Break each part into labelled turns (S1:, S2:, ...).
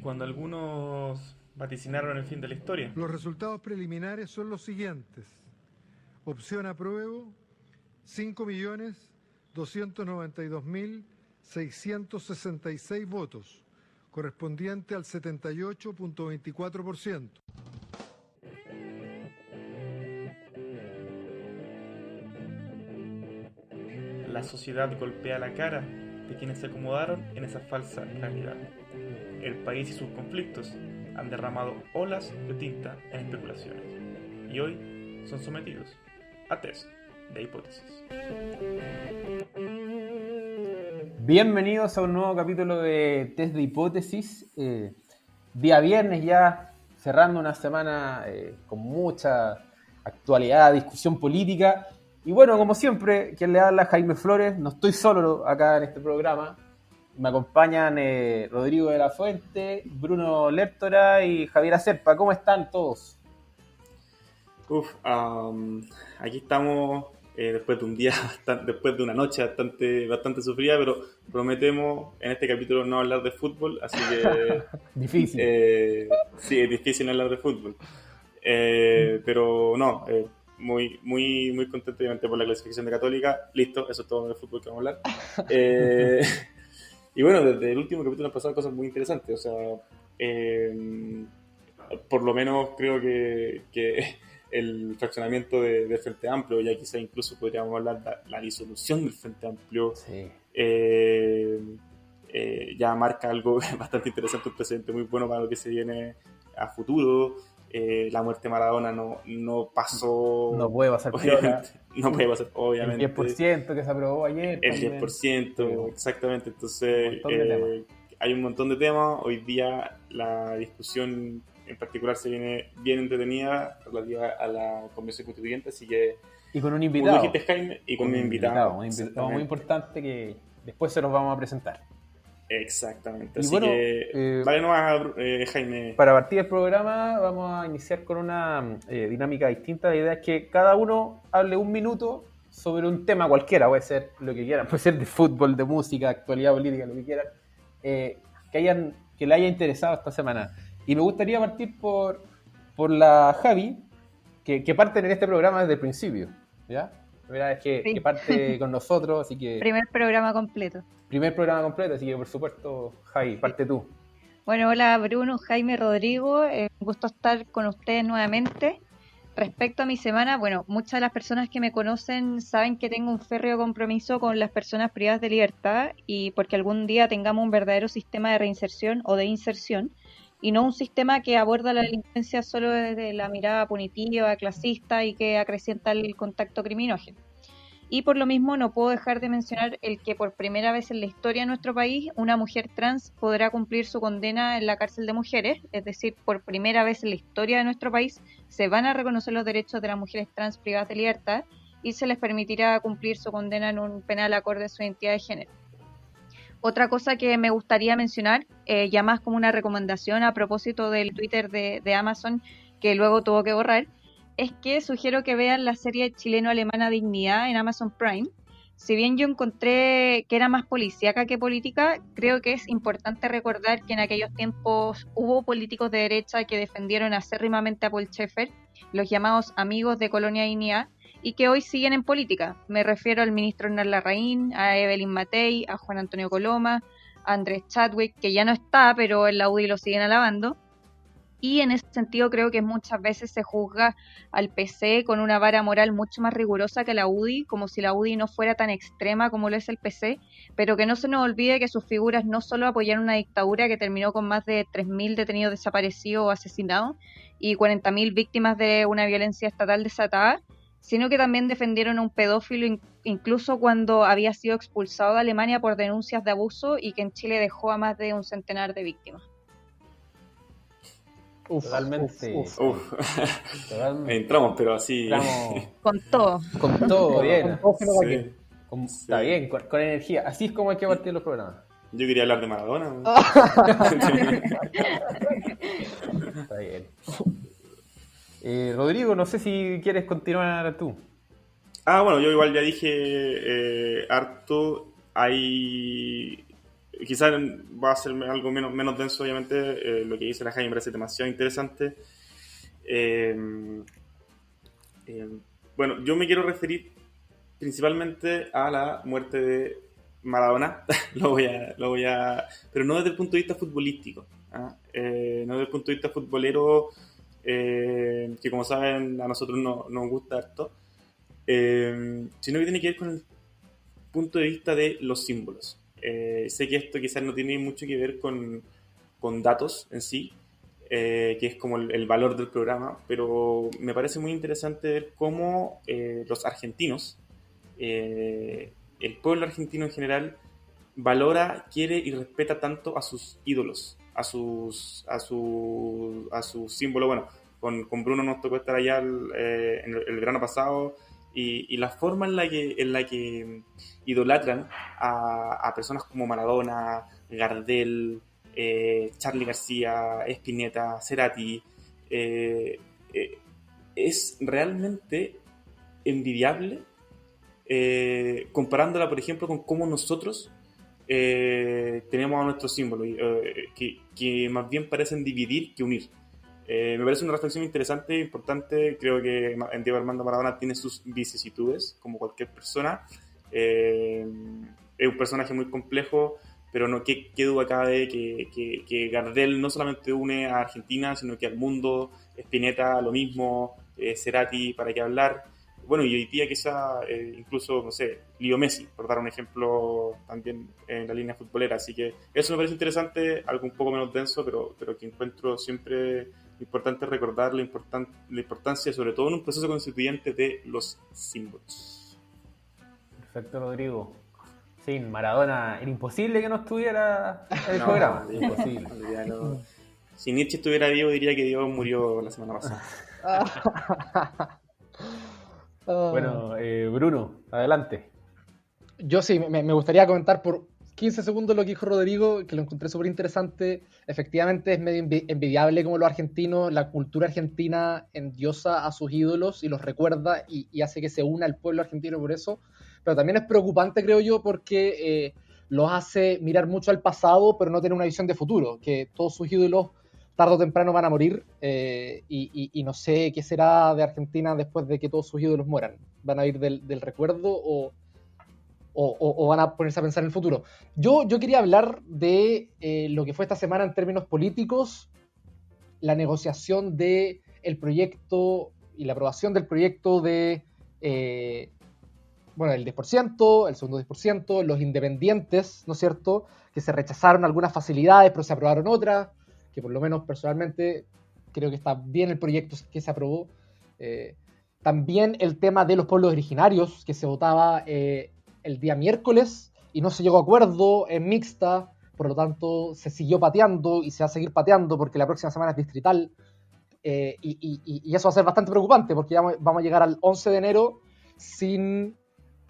S1: cuando algunos vaticinaron el fin de la historia.
S2: Los resultados preliminares son los siguientes. Opción apruebo, 5.292.666 votos, correspondiente al 78.24%.
S1: La sociedad golpea la cara de quienes se acomodaron en esa falsa realidad. El país y sus conflictos han derramado olas de tinta en especulaciones y hoy son sometidos a test de hipótesis.
S3: Bienvenidos a un nuevo capítulo de Test de Hipótesis. Día viernes ya, cerrando una semana con mucha actualidad, discusión política. Y bueno, como siempre, quien le habla, Jaime Flores. No estoy solo acá en este programa. Me acompañan Rodrigo de la Fuente, Bruno Lertora y Javier Acerpa. ¿Cómo están todos?
S1: Aquí estamos después de un día, después de una noche bastante sufrida, pero prometemos en este capítulo no hablar de fútbol, así que...
S3: Difícil.
S1: Sí, es difícil no hablar de fútbol. Pero no, muy contento obviamente por la clasificación de Católica. Listo, eso es todo de fútbol que vamos a hablar. Y bueno, desde el último capítulo han pasado cosas muy interesantes. O sea, por lo menos creo que el fraccionamiento del Frente Amplio, ya quizá incluso podríamos hablar de la disolución del Frente Amplio,
S3: Sí.
S1: ya marca algo bastante interesante, un precedente muy bueno para lo que se viene a futuro. La muerte de Maradona no pasó.
S3: No puede pasar
S1: obviamente. No puede pasar, obviamente.
S3: El 10% que se aprobó ayer.
S1: El
S3: también.
S1: 10%, exactamente. Entonces, hay un montón de temas. Hoy día la discusión en particular se viene bien entretenida relativa a la Convención Constituyente, así que...
S3: Y con un invitado.
S1: Como dijiste, Jaime, y con un invitado.
S3: Un invitado muy importante que después se los vamos a presentar.
S1: Exactamente.
S3: Y
S1: así
S3: bueno,
S1: que, vale nomás, Jaime.
S3: Para partir el programa vamos a iniciar con una dinámica distinta. La idea es que cada uno hable un minuto sobre un tema cualquiera, puede ser lo que quieran, puede ser de fútbol, de música, actualidad política, lo que quieran, que le haya interesado esta semana. Y me gustaría partir por la Javi, que parte en este programa desde el principio, ¿ya? La verdad es que parte con nosotros, así que...
S4: Primer programa completo,
S3: así que por supuesto, Javi, parte tú.
S4: Bueno, hola Bruno, Jaime, Rodrigo, un gusto estar con ustedes nuevamente. Respecto a mi semana, bueno, muchas de las personas que me conocen saben que tengo un férreo compromiso con las personas privadas de libertad y porque algún día tengamos un verdadero sistema de reinserción o de inserción y no un sistema que aborda la delincuencia solo desde la mirada punitiva, clasista y que acrecienta el contacto criminógeno. Y por lo mismo no puedo dejar de mencionar el que por primera vez en la historia de nuestro país una mujer trans podrá cumplir su condena en la cárcel de mujeres, es decir, por primera vez en la historia de nuestro país se van a reconocer los derechos de las mujeres trans privadas de libertad y se les permitirá cumplir su condena en un penal acorde a su identidad de género. Otra cosa que me gustaría mencionar, ya más como una recomendación a propósito del Twitter de Amazon, que luego tuvo que borrar, es que sugiero que vean la serie chileno-alemana Dignidad en Amazon Prime. Si bien yo encontré que era más policíaca que política, creo que es importante recordar que en aquellos tiempos hubo políticos de derecha que defendieron acérrimamente a Paul Schaeffer, los llamados amigos de Colonia Dignidad, y que hoy siguen en política. Me refiero al ministro Hernán Larraín, a Evelyn Matei, a Juan Antonio Coloma, a Andrés Chadwick, que ya no está, pero en la UDI lo siguen alabando. Y en ese sentido creo que muchas veces se juzga al PC con una vara moral mucho más rigurosa que la UDI, como si la UDI no fuera tan extrema como lo es el PC, pero que no se nos olvide que sus figuras no solo apoyaron una dictadura que terminó con más de 3.000 detenidos desaparecidos o asesinados y 40.000 víctimas de una violencia estatal desatada, sino que también defendieron a un pedófilo incluso cuando había sido expulsado de Alemania por denuncias de abuso y que en Chile dejó a más de un centenar de víctimas.
S3: Totalmente.
S1: Entramos, pero así.
S4: Con todo.
S3: Con todo, bien.
S1: Sí.
S3: Está bien, con energía. Así es como hay que partir los programas.
S1: Yo quería hablar de Maradona.
S3: Está bien. Rodrigo, no sé si quieres continuar tú.
S1: Bueno, yo igual ya dije harto. Hay quizás va a ser algo menos denso, obviamente. Lo que dice la Jaime me parece demasiado interesante. Bueno, yo me quiero referir principalmente a la muerte de Maradona. Pero no desde el punto de vista futbolístico, ¿ah? No desde el punto de vista futbolero, que como saben a nosotros no nos gusta harto, sino que tiene que ver con el punto de vista de los símbolos. Sé que esto quizás no tiene mucho que ver con datos en sí, que es como el valor del programa, pero me parece muy interesante ver cómo los argentinos, el pueblo argentino en general, valora, quiere y respeta tanto a sus ídolos, a sus símbolos. Bueno, con Bruno nos tocó estar allá en el verano pasado, y la forma en la que idolatran a personas como Maradona, Gardel, Charly García, Spinetta, Cerati, es realmente envidiable, comparándola, por ejemplo, con cómo nosotros tenemos a nuestros símbolos, que más bien parecen dividir que unir. Me parece una reflexión interesante e importante. Creo que Diego Armando Maradona tiene sus vicisitudes, como cualquier persona. Es un personaje muy complejo, pero no, qué duda cabe que Gardel no solamente une a Argentina, sino que al mundo. Spinetta lo mismo, Cerati, para qué hablar. Bueno, y hoy día quizá incluso, no sé, Leo Messi, por dar un ejemplo también en la línea futbolera. Así que eso me parece interesante, algo un poco menos denso, pero que encuentro siempre importante recordar la importancia, sobre todo en un proceso constituyente, de los símbolos.
S3: Perfecto, Rodrigo. Sin Maradona era imposible que no estuviera en el programa. Imposible.
S1: Si Nietzsche estuviera vivo, diría que Dios murió la semana pasada.
S3: Bueno, Bruno, adelante.
S5: Yo sí, me gustaría comentar por 15 segundos lo que dijo Rodrigo, que lo encontré súper interesante. Efectivamente es medio envidiable como los argentinos, la cultura argentina endiosa a sus ídolos y los recuerda y hace que se una el pueblo argentino por eso. Pero también es preocupante, creo yo, porque los hace mirar mucho al pasado, pero no tener una visión de futuro, que todos sus ídolos tarde o temprano van a morir, y no sé qué será de Argentina después de que todos sus ídolos mueran. ¿Van a ir del recuerdo o van a ponerse a pensar en el futuro? Yo quería hablar de lo que fue esta semana en términos políticos, la negociación del proyecto y la aprobación del proyecto de el 10%, el segundo 10%, los independientes, ¿no es cierto?, que se rechazaron algunas facilidades, pero se aprobaron otras, que por lo menos personalmente creo que está bien el proyecto que se aprobó. También el tema de los pueblos originarios, que se votaba el día miércoles y no se llegó a acuerdo en mixta, por lo tanto se siguió pateando y se va a seguir pateando porque la próxima semana es distrital, y eso va a ser bastante preocupante porque ya vamos a llegar al 11 de enero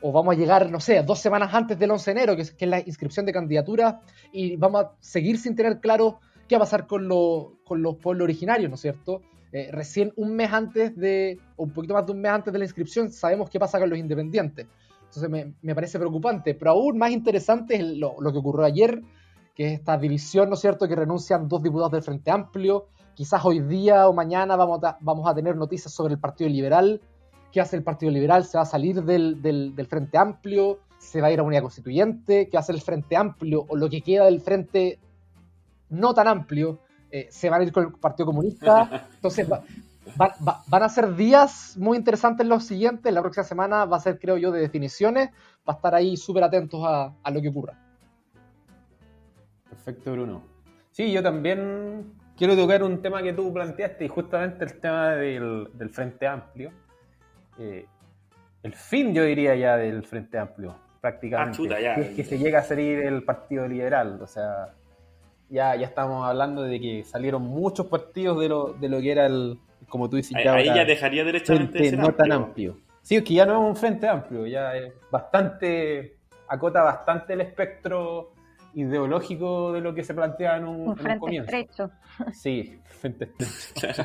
S5: o vamos a llegar, no sé, 2 semanas antes del 11 de enero, que es la inscripción de candidaturas, y vamos a seguir sin tener claro qué va a pasar con los pueblos originarios, ¿no es cierto? Recién un mes antes o un poquito más de un mes antes de la inscripción, sabemos qué pasa con los independientes. Entonces me parece preocupante, pero aún más interesante es lo que ocurrió ayer, que es esta división, ¿no es cierto?, que renuncian 2 diputados del Frente Amplio. Quizás hoy día o mañana vamos a tener noticias sobre el Partido Liberal. ¿Qué hace el Partido Liberal? ¿Se va a salir del Frente Amplio? ¿Se va a ir a Unidad Constituyente? ¿Qué va a hacer el Frente Amplio? ¿O lo que queda del Frente no tan amplio? ¿Se van a ir con el Partido Comunista? Entonces van a ser días muy interesantes los siguientes. La próxima semana va a ser, creo yo, de definiciones. Va a estar ahí súper atentos a lo que ocurra.
S3: Perfecto, Bruno. Sí, yo también quiero tocar un tema que tú planteaste, y justamente el tema del Frente Amplio. El fin, yo diría, ya del Frente Amplio, prácticamente.
S1: Chuta, ya.
S3: Es que se llega a salir el Partido Liberal. O sea, ya estamos hablando de que salieron muchos partidos de lo que era como tú dices,
S1: ahí ya dejaría derechamente
S3: frente no tan amplio. Sí, es que ya no es un Frente Amplio, ya es acota bastante el espectro ideológico de lo que se plantea en un
S4: frente
S3: comienzo.
S4: Estrecho.
S3: Sí, frente estrecho.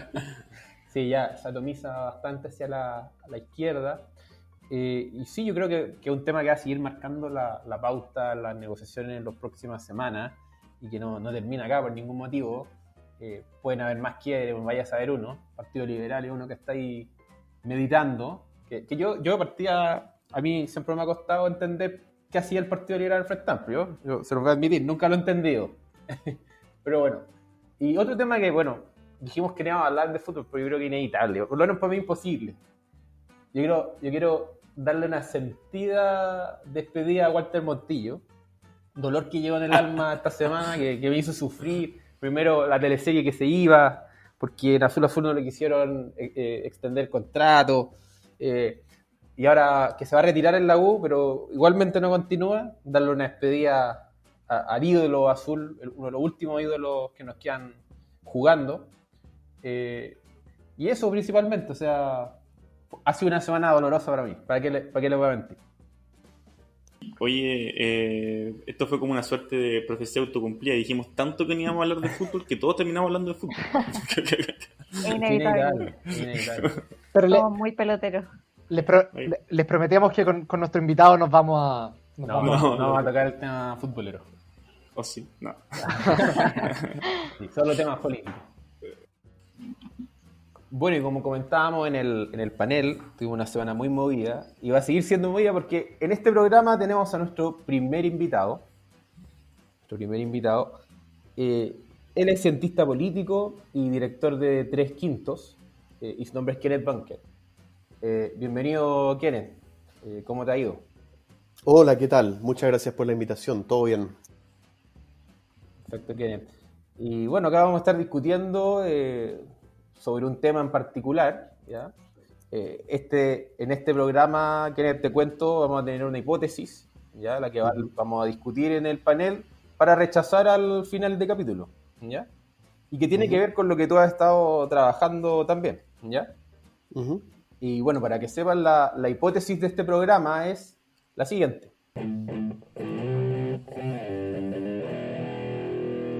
S3: Sí, ya se atomiza bastante hacia la izquierda. Y sí, yo creo que es un tema que va a seguir marcando la pauta, las negociaciones en las próximas semanas y que no termina acá por ningún motivo. Pueden haber más quiebres, vaya a saber uno. Partido Liberal es uno que está ahí meditando. Que yo partía, a mí siempre me ha costado entender qué hacía el Partido Liberal al Frente Amplio. Yo se lo voy a admitir, nunca lo he entendido. Pero bueno. Y otro tema que, bueno, dijimos que íbamos a hablar de fútbol, pero yo creo que es inevitable. Por lo menos para mí imposible. Yo quiero darle una sentida despedida a Walter Montillo. Dolor que llevo en el alma esta semana, que me hizo sufrir. Primero la teleserie que se iba, porque en Azul Azul no le quisieron extender el contrato. Y ahora que se va a retirar en la U, pero igualmente no continúa, darle una despedida al ídolo azul, uno de los últimos ídolos que nos quedan jugando. Y eso principalmente, o sea, ha sido una semana dolorosa para mí, ¿para qué le voy a mentir?
S1: Oye, esto fue como una suerte de profecía autocumplida. Dijimos tanto que no íbamos a hablar de fútbol que todos terminamos hablando de fútbol.
S4: Inevitable.
S3: Inevitable.
S5: Pero
S4: Somos muy peloteros.
S5: les prometemos que con nuestro invitado nos vamos a...
S3: No vamos a tocar el tema futbolero.
S1: ¿O sí? No.
S3: Sí, solo temas políticos. Bueno, y como comentábamos en el panel, tuvimos una semana muy movida y va a seguir siendo movida porque en este programa tenemos a nuestro primer invitado. Él es cientista político y director de Tres Quintos y su nombre es Kenneth Bunker. Bienvenido, Kenneth. ¿Cómo te ha ido?
S6: Hola, ¿qué tal? Muchas gracias por la invitación, todo bien.
S3: Perfecto, Kenneth. Y bueno, acá vamos a estar discutiendo sobre un tema en particular, ¿ya? En este programa, Kenneth, te cuento, vamos a tener una hipótesis, ¿ya? La que vamos a discutir en el panel para rechazar al final de capítulo, ¿ya? Y que tiene que ver con lo que tú has estado trabajando también, ¿ya? Y bueno, para que sepan, la hipótesis de este programa es la siguiente.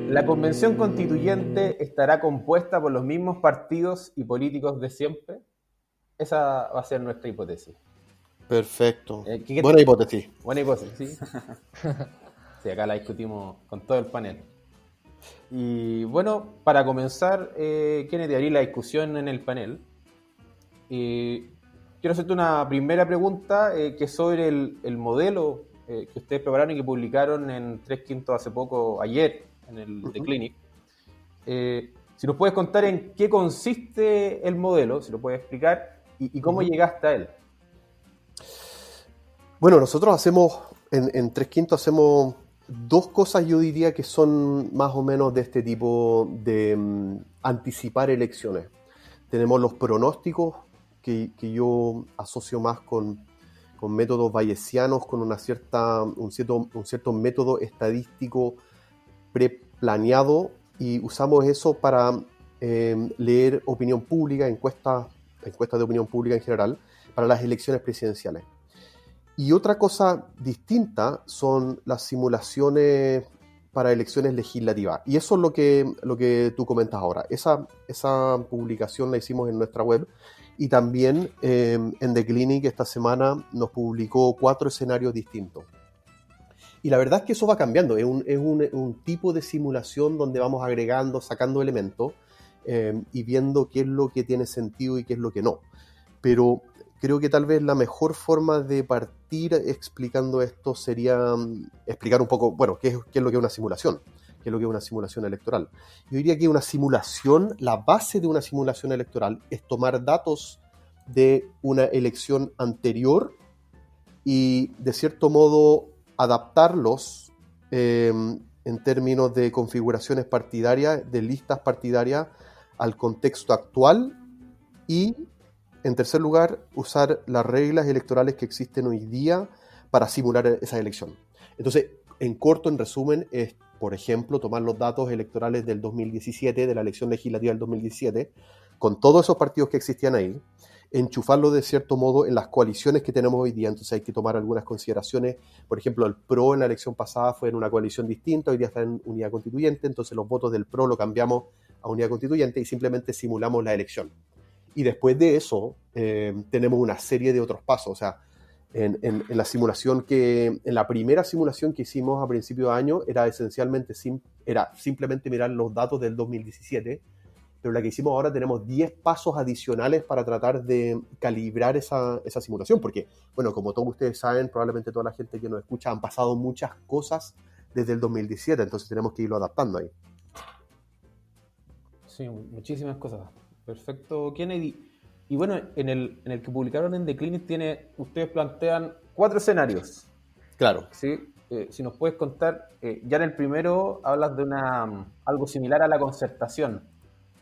S3: ¿La convención constituyente estará compuesta por los mismos partidos y políticos de siempre? Esa va a ser nuestra hipótesis.
S6: Perfecto. Buena hipótesis.
S3: Buena hipótesis, ¿sí? Sí, acá la discutimos con todo el panel. Y bueno, para comenzar, Kenneth, abrir la discusión en el panel. Quiero hacerte una primera pregunta que es sobre el modelo que ustedes prepararon y que publicaron en Tres Quintos hace poco, ayer, en el The Clinic. Si nos puedes contar en qué consiste el modelo, si lo puedes explicar, y cómo llegaste a él.
S6: Bueno, nosotros hacemos, en Tres Quintos hacemos dos cosas, yo diría que son más o menos de este tipo de anticipar elecciones. Tenemos los pronósticos, que yo asocio más con métodos bayesianos, con un cierto método estadístico preplaneado, y usamos eso para leer opinión pública, encuestas de opinión pública en general, para las elecciones presidenciales. Y otra cosa distinta son las simulaciones para elecciones legislativas. Y eso es lo que tú comentas ahora. Esa publicación la hicimos en nuestra web. Y también en The Clinic esta semana nos publicó 4 escenarios distintos. Y la verdad es que eso va cambiando. Es un tipo de simulación donde vamos agregando, sacando elementos y viendo qué es lo que tiene sentido y qué es lo que no. Pero creo que tal vez la mejor forma de partir explicando esto sería explicar un poco, bueno, qué es lo que es una simulación. ¿Qué es lo que es una simulación electoral? Yo diría que una simulación, la base de una simulación electoral es tomar datos de una elección anterior y, de cierto modo, adaptarlos en términos de configuraciones partidarias, de listas partidarias, al contexto actual y, en tercer lugar, usar las reglas electorales que existen hoy día para simular esa elección. Entonces, en corto, en resumen, es, por ejemplo, tomar los datos electorales del 2017, de la elección legislativa del 2017, con todos esos partidos que existían ahí, enchufarlo de cierto modo en las coaliciones que tenemos hoy día. Entonces hay que tomar algunas consideraciones. Por ejemplo, el PRO en la elección pasada fue en una coalición distinta, hoy día está en unidad constituyente, entonces los votos del PRO lo cambiamos a unidad constituyente y simplemente simulamos la elección. Y después de eso tenemos una serie de otros pasos. O sea, En la simulación en la primera simulación que hicimos a principio de año era esencialmente era simplemente mirar los datos del 2017, pero la que hicimos ahora tenemos 10 pasos adicionales para tratar de calibrar esa simulación, porque, bueno, como todos ustedes saben, probablemente toda la gente que nos escucha, han pasado muchas cosas desde el 2017, entonces tenemos que irlo adaptando ahí.
S3: Sí, muchísimas cosas. Perfecto, Kennedy. Y bueno, en el que publicaron en The Clinic ustedes plantean 4 escenarios.
S6: Claro.
S3: ¿Sí? Si nos puedes contar, ya en el primero hablas de algo similar a la concertación,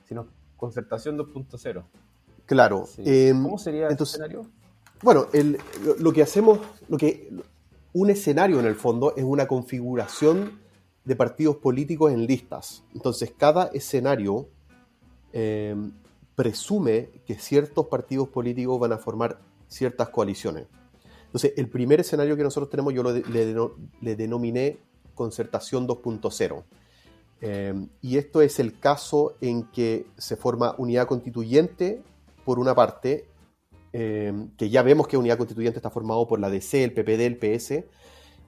S3: sino concertación 2.0.
S6: Claro.
S3: Sí. ¿Cómo sería ese escenario?
S6: Bueno, lo que hacemos, un escenario en el fondo es una configuración de partidos políticos en listas. Entonces, cada escenario presume que ciertos partidos políticos van a formar ciertas coaliciones. Entonces, el primer escenario que nosotros tenemos, yo le denominé concertación 2.0. Y esto es el caso en que se forma unidad constituyente, por una parte, que ya vemos que unidad constituyente está formado por la DC, el PPD, el PS,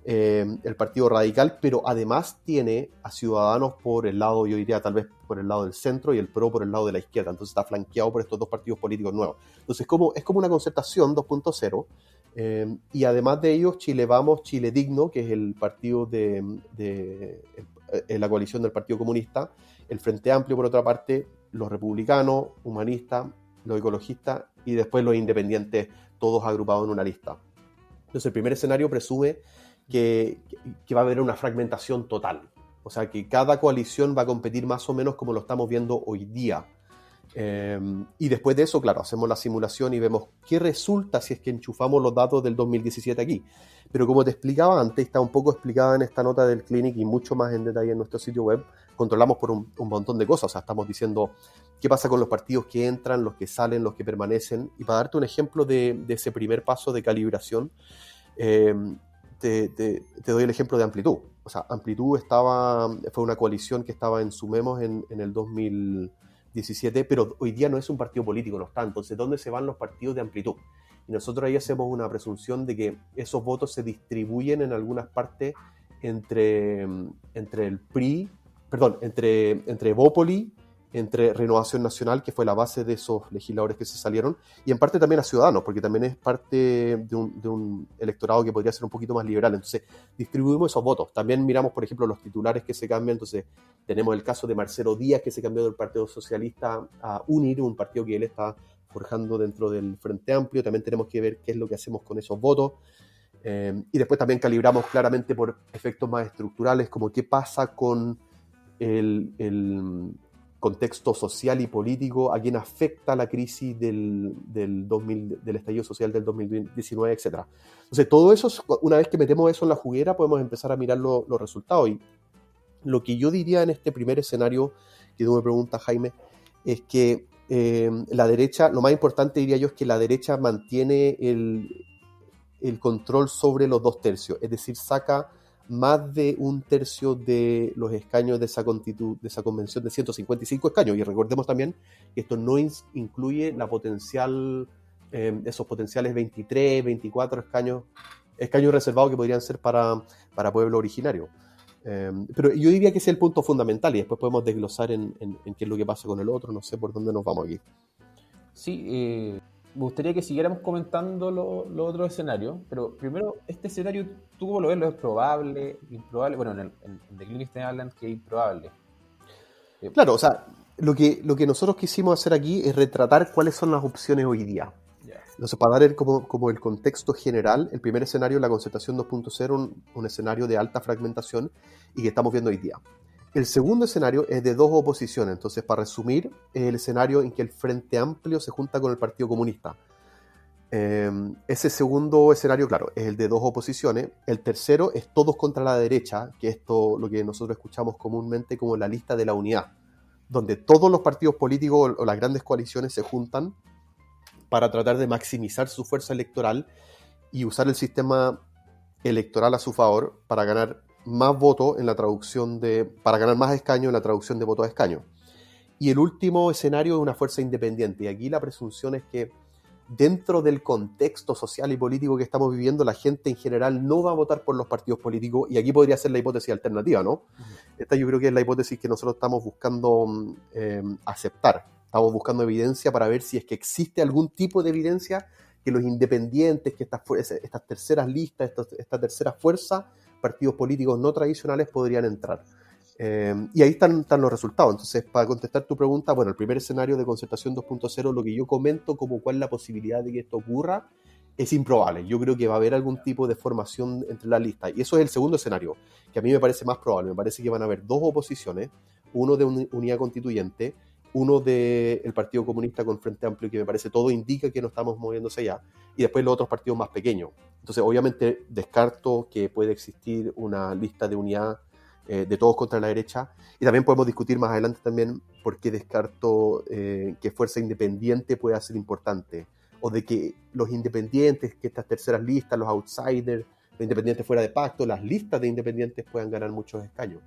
S6: el Partido Radical, pero además tiene a Ciudadanos por el lado, yo diría tal vez por el lado del centro, y el PRO por el lado de la izquierda. Entonces está flanqueado por estos dos partidos políticos nuevos. Entonces es como una concertación 2.0, y además de ellos, Chile Vamos, Chile Digno, que es el partido de la coalición del Partido Comunista, el Frente Amplio por otra parte, los republicanos, humanistas, los ecologistas y después los independientes, todos agrupados en una lista. Entonces el primer escenario presume que va a haber una fragmentación total, o sea que cada coalición va a competir más o menos como lo estamos viendo hoy día. Y después de eso, claro, hacemos la simulación y vemos qué resulta si es que enchufamos los datos del 2017 aquí. Pero como te explicaba antes, está un poco explicada en esta nota del Clinic y mucho más en detalle en nuestro sitio web, controlamos por un montón de cosas. O sea, estamos diciendo qué pasa con los partidos que entran, los que salen, los que permanecen. Y para darte un ejemplo de ese primer paso de calibración, te doy el ejemplo de Amplitud. O sea, Amplitud fue una coalición que estaba en Sumemos en el 2017, pero hoy día no es un partido político, no está. Entonces, ¿dónde se van los partidos de Amplitud? Y nosotros ahí hacemos una presunción de que esos votos se distribuyen en algunas partes entre el PRI, entre Evópoli, entre Renovación Nacional, que fue la base de esos legisladores que se salieron, y en parte también a Ciudadanos, porque también es parte de un electorado que podría ser un poquito más liberal. Entonces, distribuimos esos votos. También miramos, por ejemplo, los titulares que se cambian. Entonces, tenemos el caso de Marcelo Díaz, que se cambió del Partido Socialista a UNIR, un partido que él está forjando dentro del Frente Amplio. También tenemos que ver qué es lo que hacemos con esos votos. Y después también calibramos claramente por efectos más estructurales, como qué pasa con el contexto social y político, a quién afecta la crisis del estallido social del 2019, etc. Entonces, todo eso, una vez que metemos eso en la juguera, podemos empezar a mirar los resultados. Y lo que yo diría en este primer escenario que tú me preguntas, Jaime, es que la derecha, lo más importante diría yo es que la derecha mantiene el control sobre los 2/3, es decir, saca más de 1/3 de los escaños de esa convención de 155 escaños. Y recordemos también que esto no incluye la esos potenciales 23, 24 escaños reservados que podrían ser para pueblo originario. Pero yo diría que ese es el punto fundamental, y después podemos desglosar en qué es lo que pasa con el otro. No sé por dónde nos vamos aquí.
S3: Sí, me gustaría que siguiéramos comentando los otros escenarios, pero primero, este escenario, ¿tú cómo lo ves? ¿Lo es probable, improbable? Bueno, en The Clinic hablan que es improbable.
S6: Claro, o sea, lo que nosotros quisimos hacer aquí es retratar cuáles son las opciones hoy día. Yeah. Entonces, para dar como el contexto general, el primer escenario, la concertación 2.0, un escenario de alta fragmentación y que estamos viendo hoy día. El segundo escenario es de 2 oposiciones. Entonces, para resumir, es el escenario en que el Frente Amplio se junta con el Partido Comunista. Ese segundo escenario, claro, es el de 2 oposiciones. El tercero es todos contra la derecha, que es lo que nosotros escuchamos comúnmente como la lista de la unidad, donde todos los partidos políticos o las grandes coaliciones se juntan para tratar de maximizar su fuerza electoral y usar el sistema electoral a su favor para ganar más votos para ganar más escaños en la traducción de votos a escaños. Y el último escenario es una fuerza independiente, y aquí la presunción es que dentro del contexto social y político que estamos viviendo, la gente en general no va a votar por los partidos políticos, y aquí podría ser la hipótesis alternativa, ¿no? Esta yo creo que es la hipótesis que nosotros estamos buscando aceptar. Estamos buscando evidencia para ver si es que existe algún tipo de evidencia que los independientes, que estas terceras listas, esta tercera fuerza, partidos políticos no tradicionales podrían entrar. Y ahí están los resultados. Entonces, para contestar tu pregunta, bueno, el primer escenario de concertación 2.0, lo que yo comento como cuál es la posibilidad de que esto ocurra, es improbable. Yo creo que va a haber algún tipo de formación entre las listas. Y eso es el segundo escenario, que a mí me parece más probable. Me parece que van a haber dos oposiciones, uno de unidad constituyente, uno del Partido Comunista con Frente Amplio, que me parece todo indica que no estamos moviéndose allá, y después los otros partidos más pequeños. Entonces, obviamente, descarto que puede existir una lista de unidad de todos contra la derecha, y también podemos discutir más adelante también por qué descarto que fuerza independiente pueda ser importante, o de que los independientes, que estas terceras listas, los outsiders, los independientes fuera de pacto, las listas de independientes puedan ganar muchos escaños.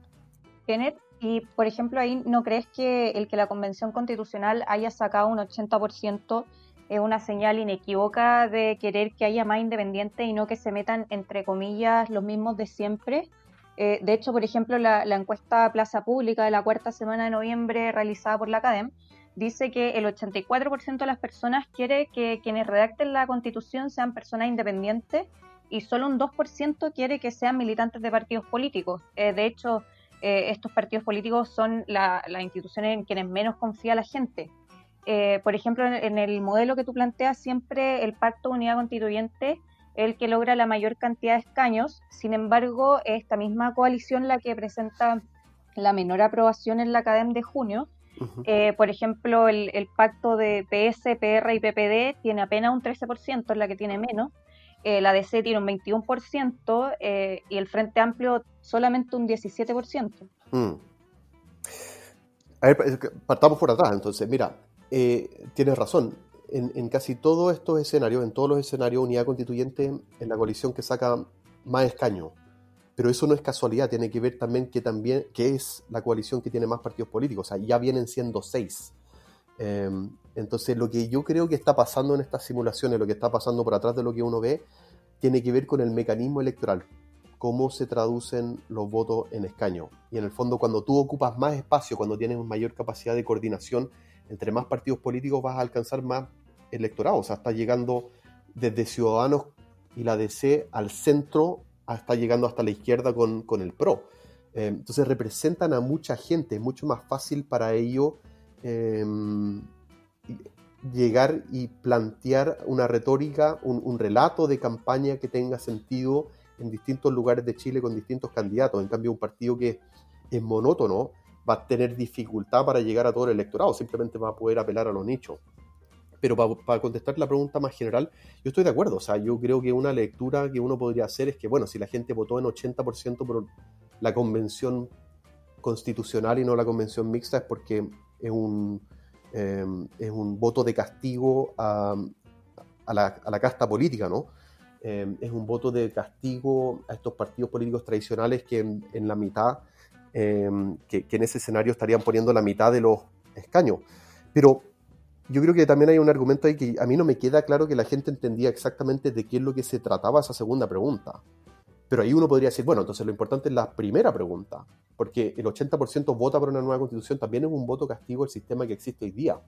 S4: Kenneth, y por ejemplo ahí, ¿no crees que el que la Convención Constitucional haya sacado un 80% es una señal inequívoca de querer que haya más independientes y no que se metan, entre comillas, los mismos de siempre? De hecho, por ejemplo, la encuesta Plaza Pública de la cuarta semana de noviembre realizada por la Academ dice que el 84% de las personas quiere que quienes redacten la Constitución sean personas independientes, y solo un 2% quiere que sean militantes de partidos políticos. De hecho, estos partidos políticos son las instituciones en quienes menos confía la gente. Por ejemplo, en el modelo que tú planteas, siempre el Pacto de Unidad Constituyente es el que logra la mayor cantidad de escaños. Sin embargo, esta misma coalición la que presenta la menor aprobación en la Academ de junio. Por ejemplo, el pacto de PS, PR y PPD tiene apenas un 13%, es la que tiene menos. La DC tiene un 21% y el Frente Amplio solamente un 17%.
S6: A ver, partamos por atrás. Entonces, mira, tienes razón. En casi todos estos escenarios, en todos los escenarios, Unidad Constituyente es la coalición que saca más escaños. Pero eso no es casualidad, tiene que ver también que es la coalición que tiene más partidos políticos. O sea, ya vienen siendo 6. Entonces, lo que yo creo que está pasando en estas simulaciones, lo que está pasando por atrás de lo que uno ve, tiene que ver con el mecanismo electoral, cómo se traducen los votos en escaño. Y en el fondo, cuando tú ocupas más espacio, cuando tienes mayor capacidad de coordinación entre más partidos políticos, vas a alcanzar más electorado. O sea, está llegando desde Ciudadanos y la DC al centro, está llegando hasta la izquierda con el PRO. Entonces representan a mucha gente, es mucho más fácil para ellos llegar y plantear una retórica, un relato de campaña que tenga sentido en distintos lugares de Chile con distintos candidatos. En cambio, un partido que es monótono va a tener dificultad para llegar a todo el electorado, simplemente va a poder apelar a los nichos. Pero para contestar la pregunta más general, yo estoy de acuerdo. O sea, yo creo que una lectura que uno podría hacer es que, bueno, si la gente votó en 80% por la convención constitucional y no la convención mixta, es porque es un voto de castigo a la casta política, ¿no? Es un voto de castigo a estos partidos políticos tradicionales que en la mitad, que en ese escenario estarían poniendo la mitad de los escaños. Pero yo creo que también hay un argumento ahí que a mí no me queda claro que la gente entendía exactamente de qué es lo que se trataba esa segunda pregunta. Pero ahí uno podría decir, bueno, entonces lo importante es la primera pregunta, porque el 80% vota por una nueva constitución, también es un voto castigo al sistema que existe hoy día.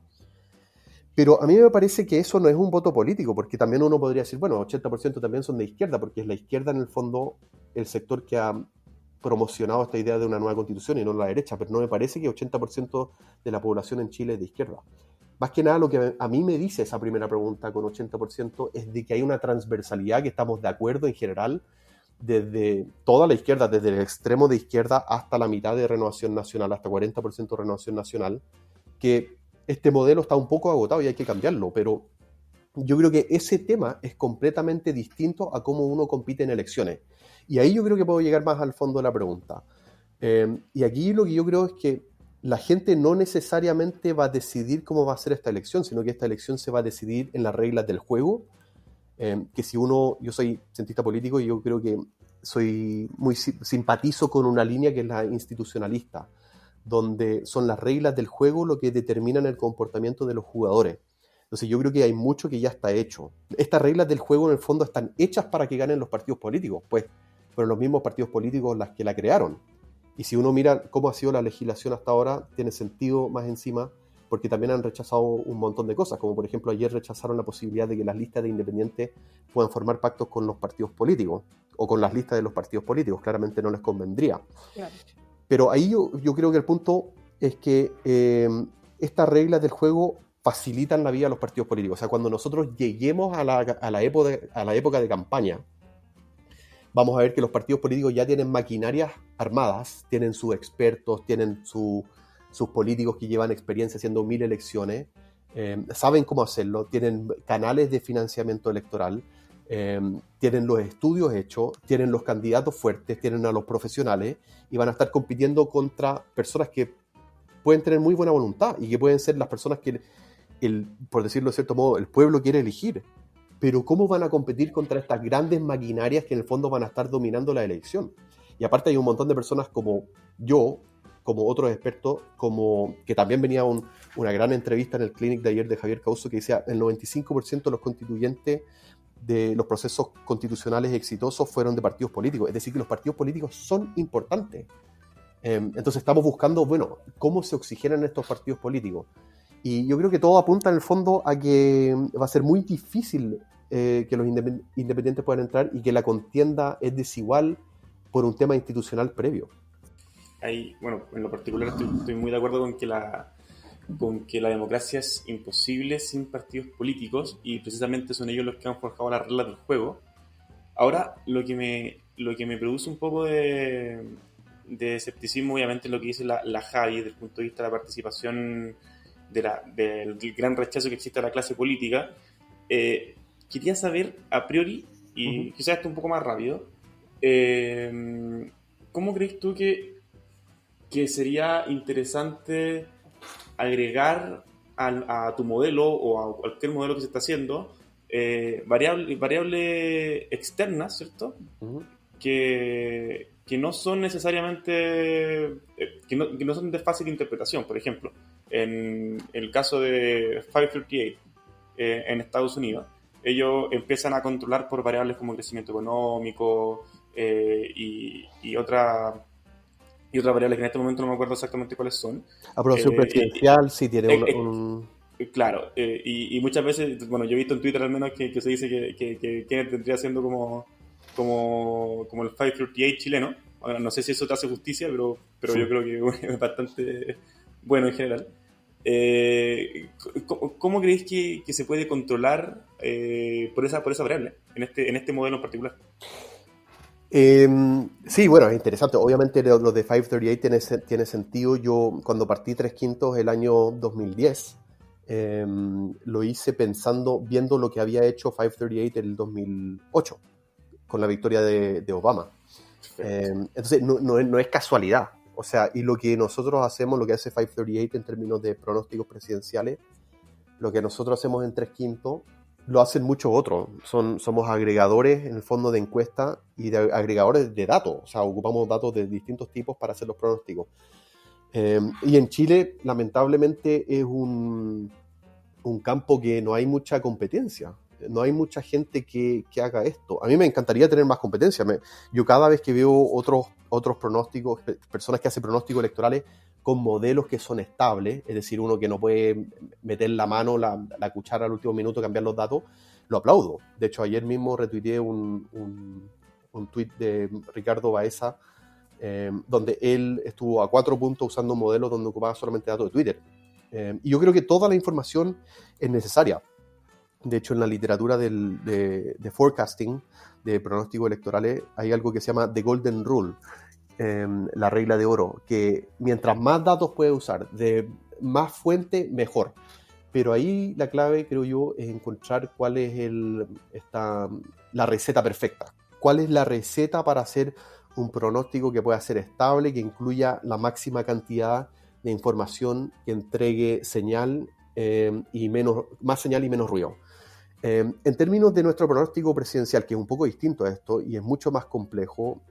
S6: Pero a mí me parece que eso no es un voto político, porque también uno podría decir, bueno, 80% también son de izquierda, porque es la izquierda en el fondo el sector que ha promocionado esta idea de una nueva constitución y no la derecha, pero no me parece que 80% de la población en Chile es de izquierda. Más que nada lo que a mí me dice esa primera pregunta con 80% es de que hay una transversalidad, que estamos de acuerdo en general, desde toda la izquierda, desde el extremo de izquierda hasta la mitad de Renovación Nacional, hasta 40% de Renovación Nacional, que este modelo está un poco agotado y hay que cambiarlo, pero yo creo que ese tema es completamente distinto a cómo uno compite en elecciones. Y ahí yo creo que puedo llegar más al fondo de la pregunta. Y aquí lo que yo creo es que la gente no necesariamente va a decidir cómo va a ser esta elección, sino que esta elección se va a decidir en las reglas del juego. Que si yo soy cientista político y yo creo que simpatizo con una línea que es la institucionalista, donde son las reglas del juego lo que determinan el comportamiento de los jugadores. Entonces yo creo que hay mucho que ya está hecho. Estas reglas del juego en el fondo están hechas para que ganen los partidos políticos, pues fueron los mismos partidos políticos las que la crearon. Y si uno mira cómo ha sido la legislación hasta ahora, tiene sentido más encima, porque también han rechazado un montón de cosas, como por ejemplo ayer rechazaron la posibilidad de que las listas de independientes puedan formar pactos con los partidos políticos, o con las listas de los partidos políticos, claramente no les convendría.
S4: Claro.
S6: Pero ahí yo creo que el punto es que estas reglas del juego facilitan la vida a los partidos políticos. O sea, cuando nosotros lleguemos a la época de campaña, vamos a ver que los partidos políticos ya tienen maquinarias armadas, tienen sus expertos, tienen sus políticos que llevan experiencia haciendo 1000 elecciones, saben cómo hacerlo, tienen canales de financiamiento electoral, tienen los estudios hechos, tienen los candidatos fuertes, tienen a los profesionales y van a estar compitiendo contra personas que pueden tener muy buena voluntad y que pueden ser las personas que, por decirlo de cierto modo, el pueblo quiere elegir. Pero ¿cómo van a competir contra estas grandes maquinarias que en el fondo van a estar dominando la elección? Y aparte hay un montón de personas como yo, como otros expertos, como que también venía una gran entrevista en el Clinic de ayer de Javier Causo que decía el 95% de los constituyentes de los procesos constitucionales exitosos fueron de partidos políticos. Es decir, que los partidos políticos son importantes. Entonces estamos buscando, bueno, cómo se oxigenan estos partidos políticos. Y yo creo que todo apunta en el fondo a que va a ser muy difícil que los independientes puedan entrar y que la contienda es desigual por un tema institucional previo.
S1: Ahí, bueno, en lo particular estoy muy de acuerdo con que la democracia es imposible sin partidos políticos y precisamente son ellos los que han forjado las reglas del juego. Ahora, lo que me produce un poco de escepticismo, obviamente, es lo que dice la Javi desde el punto de vista de la participación del gran rechazo que existe a la clase política. Quería saber a priori, y quizás esto un poco más rápido, ¿cómo crees tú que sería interesante agregar a tu modelo o a cualquier modelo que se está haciendo variables externas, ¿cierto? Que no son necesariamente que no son de fácil interpretación? Por ejemplo, en el caso de 538 en Estados Unidos, ellos empiezan a controlar por variables como crecimiento económico y otras variables que en este momento no me acuerdo exactamente cuáles son.
S6: Aprobación presidencial, sí tiene
S1: Claro, y muchas veces, bueno, yo he visto en Twitter al menos que se dice que Kenneth vendría siendo como el 538 chileno. Ahora, no sé si eso te hace justicia, pero sí, yo creo que es bastante bueno en general. ¿Cómo creéis que se puede controlar por esa variable en este modelo en particular?
S6: Sí, bueno, es interesante. Obviamente lo de 538 tiene sentido. Yo cuando partí 3/5 el año 2010, lo hice viendo lo que había hecho 538 en el 2008, con la victoria de Obama. Entonces no es casualidad. O sea, y lo que nosotros hacemos, lo que hace 538 en términos de pronósticos presidenciales, lo que nosotros hacemos en 3/5, lo hacen muchos otros. Somos agregadores, en el fondo, de encuestas y de agregadores de datos. O sea, ocupamos datos de distintos tipos para hacer los pronósticos. Y en Chile, lamentablemente, es un campo que no hay mucha competencia. No hay mucha gente que haga esto. A mí me encantaría tener más competencia. Yo cada vez que veo otros pronósticos, personas que hacen pronósticos electorales con modelos que son estables, es decir, uno que no puede meter la mano, la cuchara al último minuto, cambiar los datos, lo aplaudo. De hecho, ayer mismo retuiteé un tuit de Ricardo Baeza, donde él estuvo a 4 puntos usando modelos donde ocupaba solamente datos de Twitter. Y yo creo que toda la información es necesaria. De hecho, en la literatura de forecasting, de pronósticos electorales, hay algo que se llama The Golden Rule, la regla de oro, que mientras más datos puedes usar, de más fuente, mejor. Pero ahí la clave, creo yo, es encontrar cuál es la receta perfecta. ¿Cuál es la receta para hacer un pronóstico que pueda ser estable, que incluya la máxima cantidad de información, que entregue señal más señal y menos ruido? En términos de nuestro pronóstico presidencial, que es un poco distinto a esto y es mucho más complejo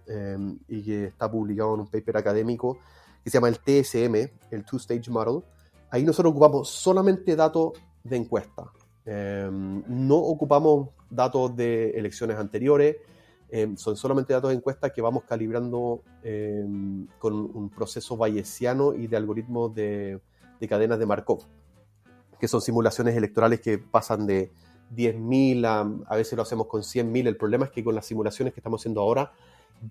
S6: y que está publicado en un paper académico que se llama el TSM, el Two-Stage Model, ahí nosotros ocupamos solamente datos de encuesta. No ocupamos datos de elecciones anteriores, son solamente datos de encuestas que vamos calibrando con un proceso bayesiano y de algoritmos de cadenas de Markov, que son simulaciones electorales que pasan de 10.000 a veces lo hacemos con 100.000. El problema es que con las simulaciones que estamos haciendo ahora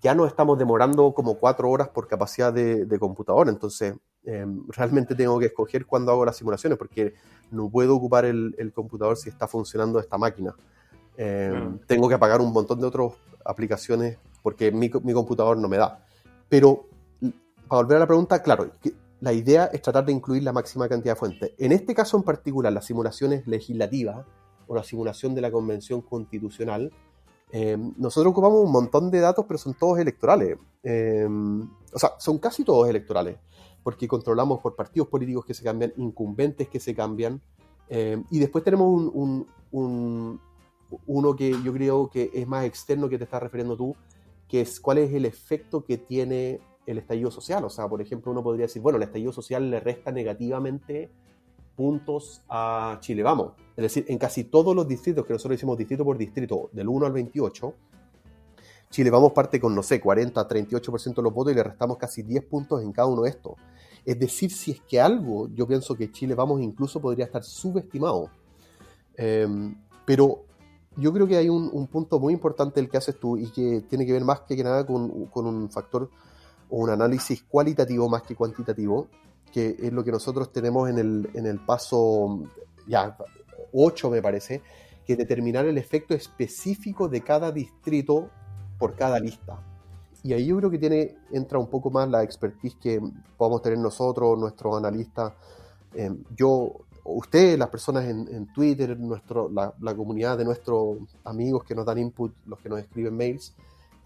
S6: ya nos estamos demorando como 4 horas por capacidad de computadora, entonces realmente tengo que escoger cuándo hago las simulaciones porque no puedo ocupar el computador si está funcionando esta máquina. Tengo que apagar un montón de otras aplicaciones porque mi computador no me da. Pero para volver a la pregunta, claro, la idea es tratar de incluir la máxima cantidad de fuentes. En este caso en particular, las simulaciones legislativas o la simulación de la Convención Constitucional, nosotros ocupamos un montón de datos, pero son todos electorales. O sea, son casi todos electorales, porque controlamos por partidos políticos que se cambian, incumbentes que se cambian, y después tenemos uno que yo creo que es más externo que te estás refiriendo tú, que es cuál es el efecto que tiene el estallido social. O sea, por ejemplo, uno podría decir, bueno, el estallido social le resta negativamente puntos a Chile Vamos. Es decir, en casi todos los distritos que nosotros hicimos distrito por distrito, del 1 al 28, Chile Vamos parte con, no sé, 40, 38% de los votos y le restamos casi 10 puntos en cada uno de estos. Es decir, si es que algo, yo pienso que Chile Vamos incluso podría estar subestimado. Pero yo creo que hay un punto muy importante el que haces tú y que tiene que ver más que nada con un factor o un análisis cualitativo más que cuantitativo, que es lo que nosotros tenemos en el paso ya 8, me parece, que es determinar el efecto específico de cada distrito por cada lista. Y ahí yo creo que entra un poco más la expertise que podamos tener nosotros, nuestros analistas, ustedes, las personas en Twitter, la comunidad de nuestros amigos que nos dan input, los que nos escriben mails,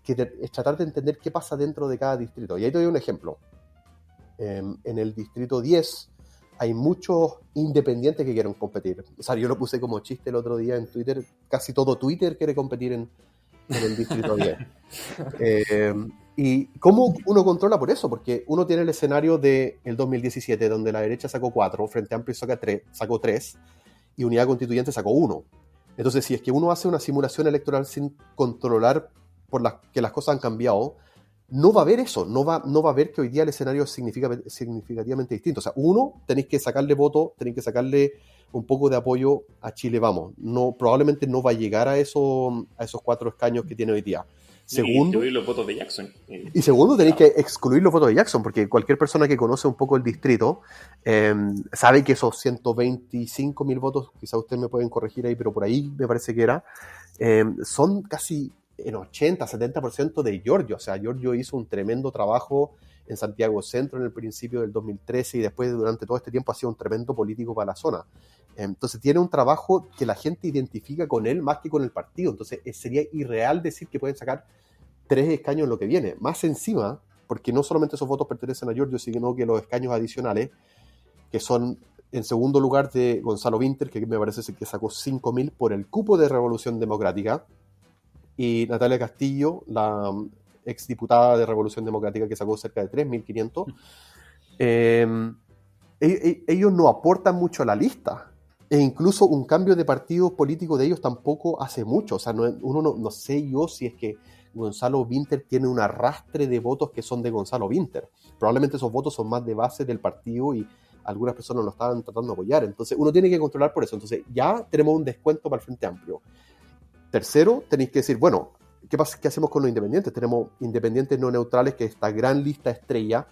S6: que es tratar de entender qué pasa dentro de cada distrito. Y ahí te doy un ejemplo. En el distrito 10 hay muchos independientes que quieren competir. O sea, yo lo puse como chiste el otro día en Twitter. Casi todo Twitter quiere competir en el distrito 10. ¿Y cómo uno controla por eso? Porque uno tiene el escenario del 2017, donde la derecha sacó 4, Frente Amplio sacó 3, y Unidad Constituyente sacó 1. Entonces, si es que uno hace una simulación electoral sin controlar que las cosas han cambiado, no va a haber eso, no va a haber que hoy día el escenario es significativamente distinto. O sea, tenéis que sacarle voto, tenéis que sacarle un poco de apoyo a Chile Vamos. Probablemente no va a llegar a esos 4 escaños que tiene hoy día. Segundo,
S7: y los votos de Jackson.
S6: Y segundo, tenéis que excluir los votos de Jackson, porque cualquier persona que conoce un poco el distrito sabe que esos 125.000 votos, quizá ustedes me pueden corregir ahí, pero por ahí me parece que era, son casi en 80-70% de Giorgio. O sea, Giorgio hizo un tremendo trabajo en Santiago Centro en el principio del 2013 y después durante todo este tiempo ha sido un tremendo político para la zona. Entonces tiene un trabajo que la gente identifica con él más que con el partido. Entonces sería irreal decir que pueden sacar 3 escaños en lo que viene. Más encima, porque no solamente esos votos pertenecen a Giorgio, sino que los escaños adicionales, que son en segundo lugar de Gonzalo Vinter, que me parece que sacó 5.000 por el cupo de Revolución Democrática, y Natalia Castillo, la exdiputada de Revolución Democrática, que sacó cerca de 3.500. Ellos no aportan mucho a la lista, e incluso un cambio de partido político de ellos tampoco hace mucho. O sea, no sé yo si es que Gonzalo Vinter tiene un arrastre de votos que son de Gonzalo Vinter. Probablemente esos votos son más de base del partido y algunas personas lo estaban tratando de apoyar. Entonces uno tiene que controlar por eso. Entonces ya tenemos un descuento para el Frente Amplio. Tercero, tenéis que decir, bueno, ¿qué hacemos con los independientes? Tenemos independientes no neutrales, que es esta gran lista estrella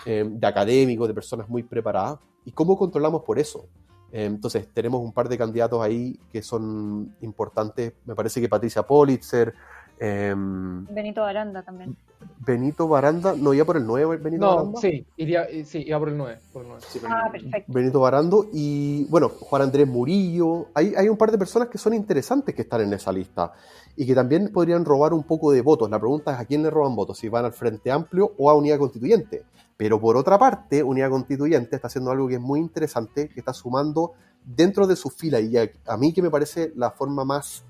S6: de académicos, de personas muy preparadas. ¿Y cómo controlamos por eso? Entonces, tenemos un par de candidatos ahí que son importantes. Me parece que Patricia Politzer.
S4: Benito Baranda también.
S6: Benito Baranda, ¿no iba por el 9 Benito Baranda?
S5: No, sí, iba por el 9.
S6: Sí,
S4: Perfecto.
S6: Benito Barando y, bueno, Juan Andrés Murillo. Hay un par de personas que son interesantes que están en esa lista y que también podrían robar un poco de votos. La pregunta es a quién le roban votos, si van al Frente Amplio o a Unidad Constituyente. Pero por otra parte, Unidad Constituyente está haciendo algo que es muy interesante, que está sumando dentro de su fila, y a mí que me parece la forma más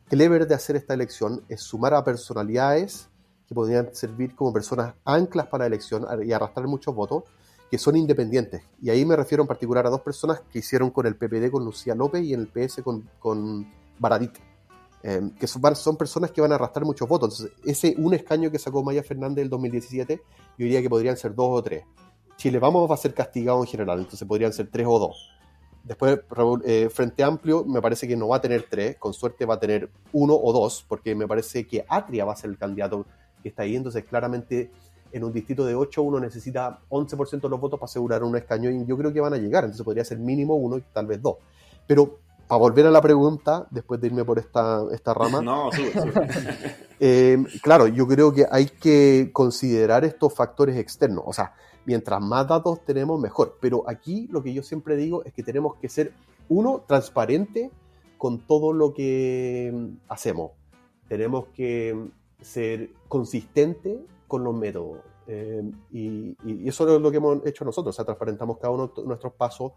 S6: clever de hacer esta elección, es sumar a personalidades que podrían servir como personas anclas para la elección y arrastrar muchos votos, que son independientes. Y ahí me refiero en particular a dos personas que hicieron con el PPD con Lucía López y en el PS con Baradit. Que son personas que van a arrastrar muchos votos. Entonces, ese un escaño que sacó Maya Fernández del 2017, yo diría que podrían ser 2 o 3. Chile Vamos va a ser castigado en general, entonces podrían ser 3 o 2. Después, Frente Amplio me parece que no va a tener 3, con suerte va a tener 1 o 2, porque me parece que Atria va a ser el candidato que está ahí, entonces claramente en un distrito de 8 uno necesita 11% de los votos para asegurar un escaño, y yo creo que van a llegar, entonces podría ser mínimo 1 y tal vez 2. Pero para volver a la pregunta, después de irme por esta rama,
S1: No, sube.
S6: claro, yo creo que hay que considerar estos factores externos, o sea, mientras más datos tenemos, mejor. Pero aquí lo que yo siempre digo es que tenemos que ser, uno, transparente con todo lo que hacemos. Tenemos que ser consistente con los métodos. Y eso es lo que hemos hecho nosotros. O sea, transparentamos cada uno de nuestros pasos.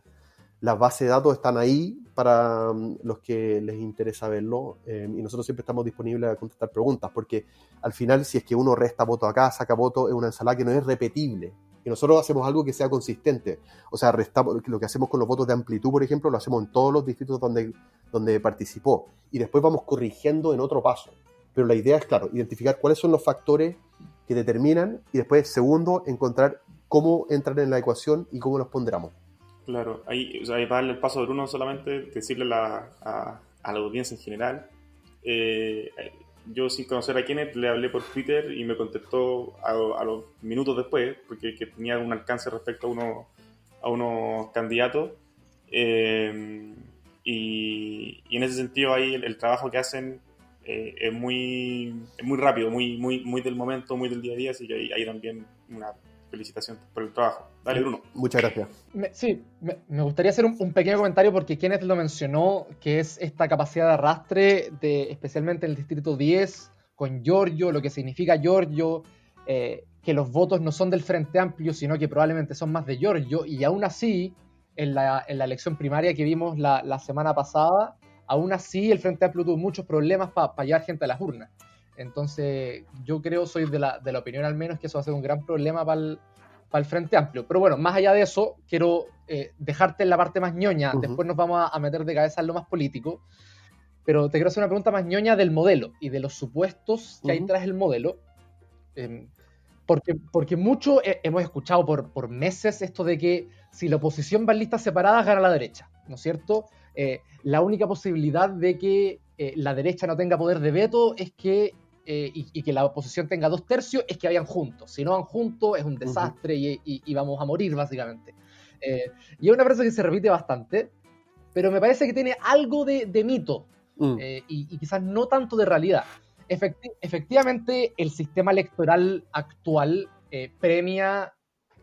S6: Las bases de datos están ahí para los que les interesa verlo, y nosotros siempre estamos disponibles a contestar preguntas, porque al final, si es que uno resta voto acá, saca voto, es una ensalada que no es repetible. Y nosotros hacemos algo que sea consistente. O sea, lo que hacemos con los votos de amplitud, por ejemplo, lo hacemos en todos los distritos donde participó. Y después vamos corrigiendo en otro paso. Pero la idea es, claro, identificar cuáles son los factores que determinan y después, segundo, encontrar cómo entran en la ecuación y cómo los ponderamos.
S1: Claro, ahí, o sea, para darle el paso a Bruno, solamente decirle a la audiencia en general. Yo, sin conocer a Kenneth, le hablé por Twitter y me contestó a los minutos después, porque que tenía un alcance respecto a unos candidatos. Y en ese sentido, ahí el trabajo que hacen es muy rápido, muy del momento, muy del día a día, así que ahí también una felicitación por el trabajo. Dale, Bruno.
S6: Muchas gracias.
S5: Me gustaría hacer un pequeño comentario porque Kenneth lo mencionó, que es esta capacidad de arrastre, especialmente en el distrito 10, con Giorgio, lo que significa Giorgio, que los votos no son del Frente Amplio, sino que probablemente son más de Giorgio, y aún así, en la elección primaria que vimos la semana pasada, aún así el Frente Amplio tuvo muchos problemas para llevar gente a las urnas. Entonces, yo creo, soy de la opinión al menos, que eso va a ser un gran problema para el Frente Amplio. Pero bueno, más allá de eso, quiero dejarte en la parte más ñoña. Después nos vamos a meter de cabeza en lo más político. Pero te quiero hacer una pregunta más ñoña del modelo y de los supuestos que hay tras el modelo. Porque mucho hemos escuchado por meses esto de que si la oposición va en listas separadas, gana la derecha, ¿no es cierto? La única posibilidad de que la derecha no tenga poder de veto es que y que la oposición tenga 2/3 es que vayan juntos. Si no van juntos es un desastre y vamos a morir, básicamente. Y es una frase que se repite bastante, pero me parece que tiene algo de mito y quizás no tanto de realidad. Efectivamente, el sistema electoral actual premia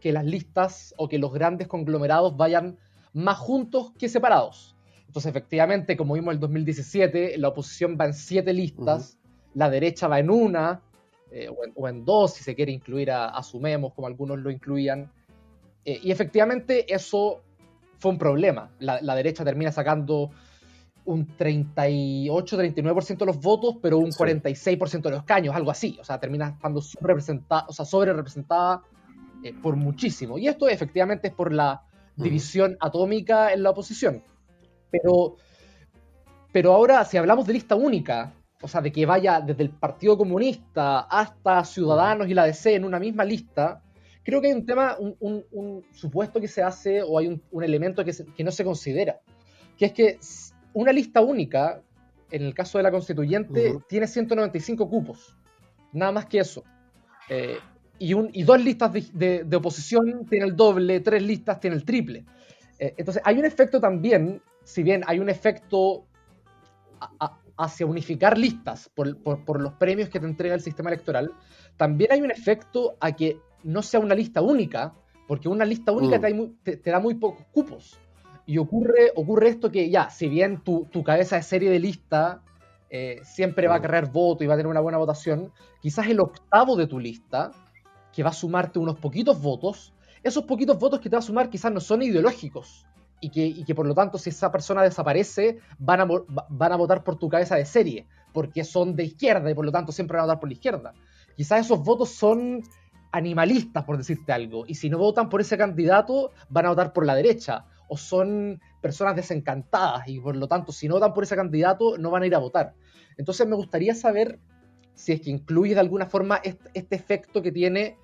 S5: que las listas o que los grandes conglomerados vayan más juntos que separados. Entonces, efectivamente, como vimos en el 2017, la oposición va en 7 listas, la derecha va en 1, o en 2, si se quiere incluir a Sumemos, como algunos lo incluían. Y efectivamente, eso fue un problema. La derecha termina sacando un 38-39% de los votos, pero un 46% de los escaños, algo así. O sea, termina estando sobre representada por muchísimo. Y esto efectivamente es por la división atómica en la oposición. Pero ahora, si hablamos de lista única, o sea, de que vaya desde el Partido Comunista hasta Ciudadanos y la DC en una misma lista, creo que hay un tema, un supuesto que se hace, o hay un elemento que no se considera, que es que una lista única, en el caso de la constituyente, tiene 195 cupos, nada más que eso. Y 2 listas de oposición tienen el doble, 3 listas tienen el triple. Entonces hay un efecto también, si bien hay un efecto hacia unificar listas por los premios que te entrega el sistema electoral, también hay un efecto a que no sea una lista única, porque una lista única te da muy pocos cupos. Y ocurre esto que ya, si bien tu cabeza de serie de lista siempre va a cargar voto y va a tener una buena votación, quizás el octavo de tu lista, que va a sumarte unos poquitos votos, esos poquitos votos que te va a sumar quizás no son ideológicos, y que por lo tanto, si esa persona desaparece, van a votar por tu cabeza de serie, porque son de izquierda y por lo tanto siempre van a votar por la izquierda. Quizás esos votos son animalistas, por decirte algo, y si no votan por ese candidato, van a votar por la derecha, o son personas desencantadas, y por lo tanto, si no votan por ese candidato, no van a ir a votar. Entonces me gustaría saber si es que incluye de alguna forma este efecto que tiene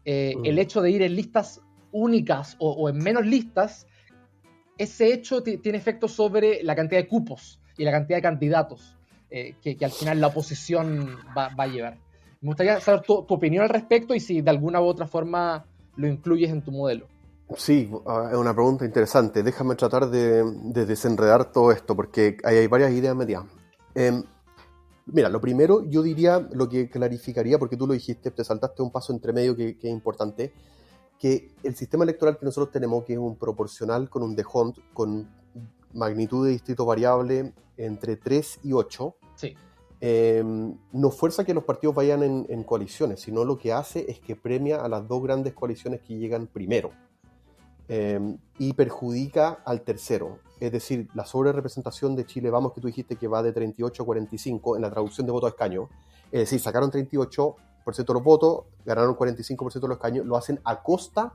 S5: el hecho de ir en listas únicas o en menos listas. Ese hecho tiene efecto sobre la cantidad de cupos y la cantidad de candidatos que al final la oposición va a llevar. Me gustaría saber tu opinión al respecto y si de alguna u otra forma lo incluyes en tu modelo.
S6: Sí, es una pregunta interesante. Déjame tratar de desenredar todo esto, porque hay varias ideas metidas. Mira, lo primero, yo diría, lo que clarificaría, porque tú lo dijiste, te saltaste un paso entre medio que es importante, que el sistema electoral que nosotros tenemos, que es un proporcional con un D'Hondt, con magnitud de distrito variable entre 3 y 8,
S5: Sí.
S6: no fuerza que los partidos vayan en coaliciones, sino lo que hace es que premia a las dos grandes coaliciones que llegan primero, y perjudica al tercero. Es decir, la sobrerepresentación de Chile Vamos, que tú dijiste que va de 38 a 45 en la traducción de voto a escaño, es decir, sacaron 38% de los votos, ganaron 45% de los escaños, lo hacen a costa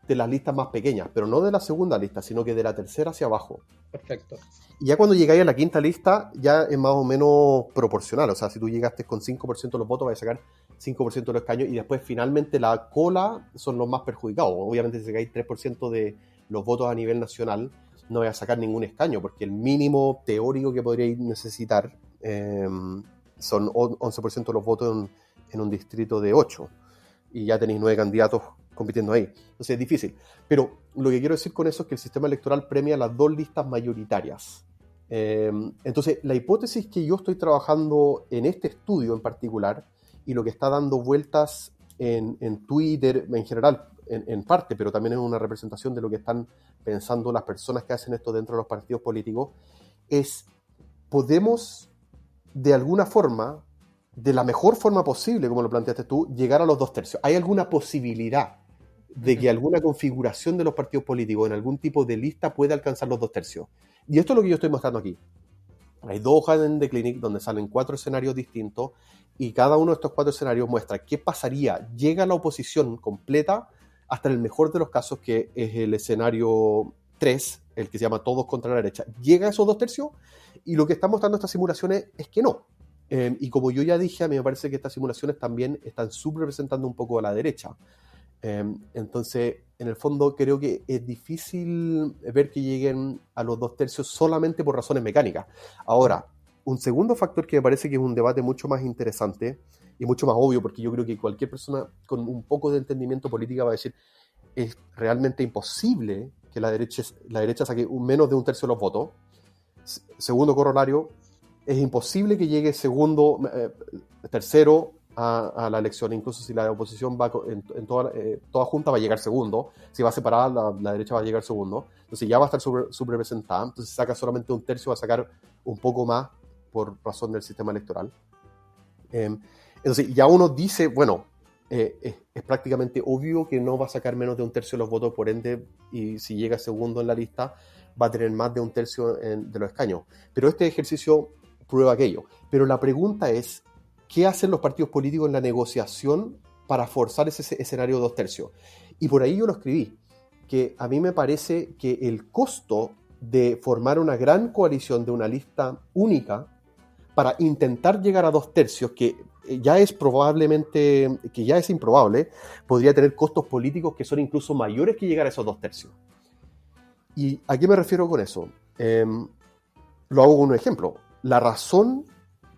S6: de las listas más pequeñas, pero no de la segunda lista, sino que de la tercera hacia abajo.
S5: Perfecto.
S6: Y ya cuando llegáis a la quinta lista, ya es más o menos proporcional. O sea, si tú llegaste con 5% de los votos, vas a sacar 5% de los escaños, y después finalmente la cola son los más perjudicados. Obviamente, si sacáis 3% de los votos a nivel nacional, no vais a sacar ningún escaño, porque el mínimo teórico que podríais necesitar son 11% de los votos en un distrito de 8, y ya tenéis 9 candidatos compitiendo ahí. Entonces es difícil. Pero lo que quiero decir con eso es que el sistema electoral premia las dos listas mayoritarias. Entonces, la hipótesis que yo estoy trabajando en este estudio en particular, y lo que está dando vueltas en Twitter en general, en parte, pero también es una representación de lo que están pensando las personas que hacen esto dentro de los partidos políticos, es: podemos de alguna forma, de la mejor forma posible, como lo planteaste tú, llegar a los 2/3. ¿Hay alguna posibilidad de que alguna configuración de los partidos políticos en algún tipo de lista pueda alcanzar los 2/3? Y esto es lo que yo estoy mostrando aquí. Hay 2 hojas en The Clinic donde salen 4 escenarios distintos, y cada uno de estos 4 escenarios muestra qué pasaría. Llega la oposición completa hasta el mejor de los casos, que es el escenario 3, el que se llama todos contra la derecha. Llega a esos 2/3, y lo que están mostrando estas simulaciones es que no. Y como yo ya dije, a mí me parece que estas simulaciones también están subrepresentando un poco a la derecha. Entonces, en el fondo, creo que es difícil ver que lleguen a los 2/3 solamente por razones mecánicas. Ahora, un segundo factor que me parece que es un debate mucho más interesante y mucho más obvio, porque yo creo que cualquier persona con un poco de entendimiento política va a decir: es realmente imposible que la derecha saque menos de 1/3 de los votos. Segundo corolario, es imposible que llegue tercero a la elección. Incluso si la oposición va en toda junta, va a llegar segundo. Si va separada, la derecha va a llegar segundo. Entonces ya va a estar subrepresentada. Entonces saca solamente 1/3, va a sacar un poco más por razón del sistema electoral. Entonces ya uno dice, bueno, es prácticamente obvio que no va a sacar menos de 1/3 de los votos, por ende, y si llega segundo en la lista, va a tener más de 1/3 de los escaños. Pero este ejercicio prueba aquello. Pero la pregunta es: ¿qué hacen los partidos políticos en la negociación para forzar ese escenario 2/3? Y por ahí yo lo escribí, que a mí me parece que el costo de formar una gran coalición de una lista única para intentar llegar a 2/3, que ya es improbable, podría tener costos políticos que son incluso mayores que llegar a esos 2/3. ¿Y a qué me refiero con eso? Lo hago con un ejemplo. La razón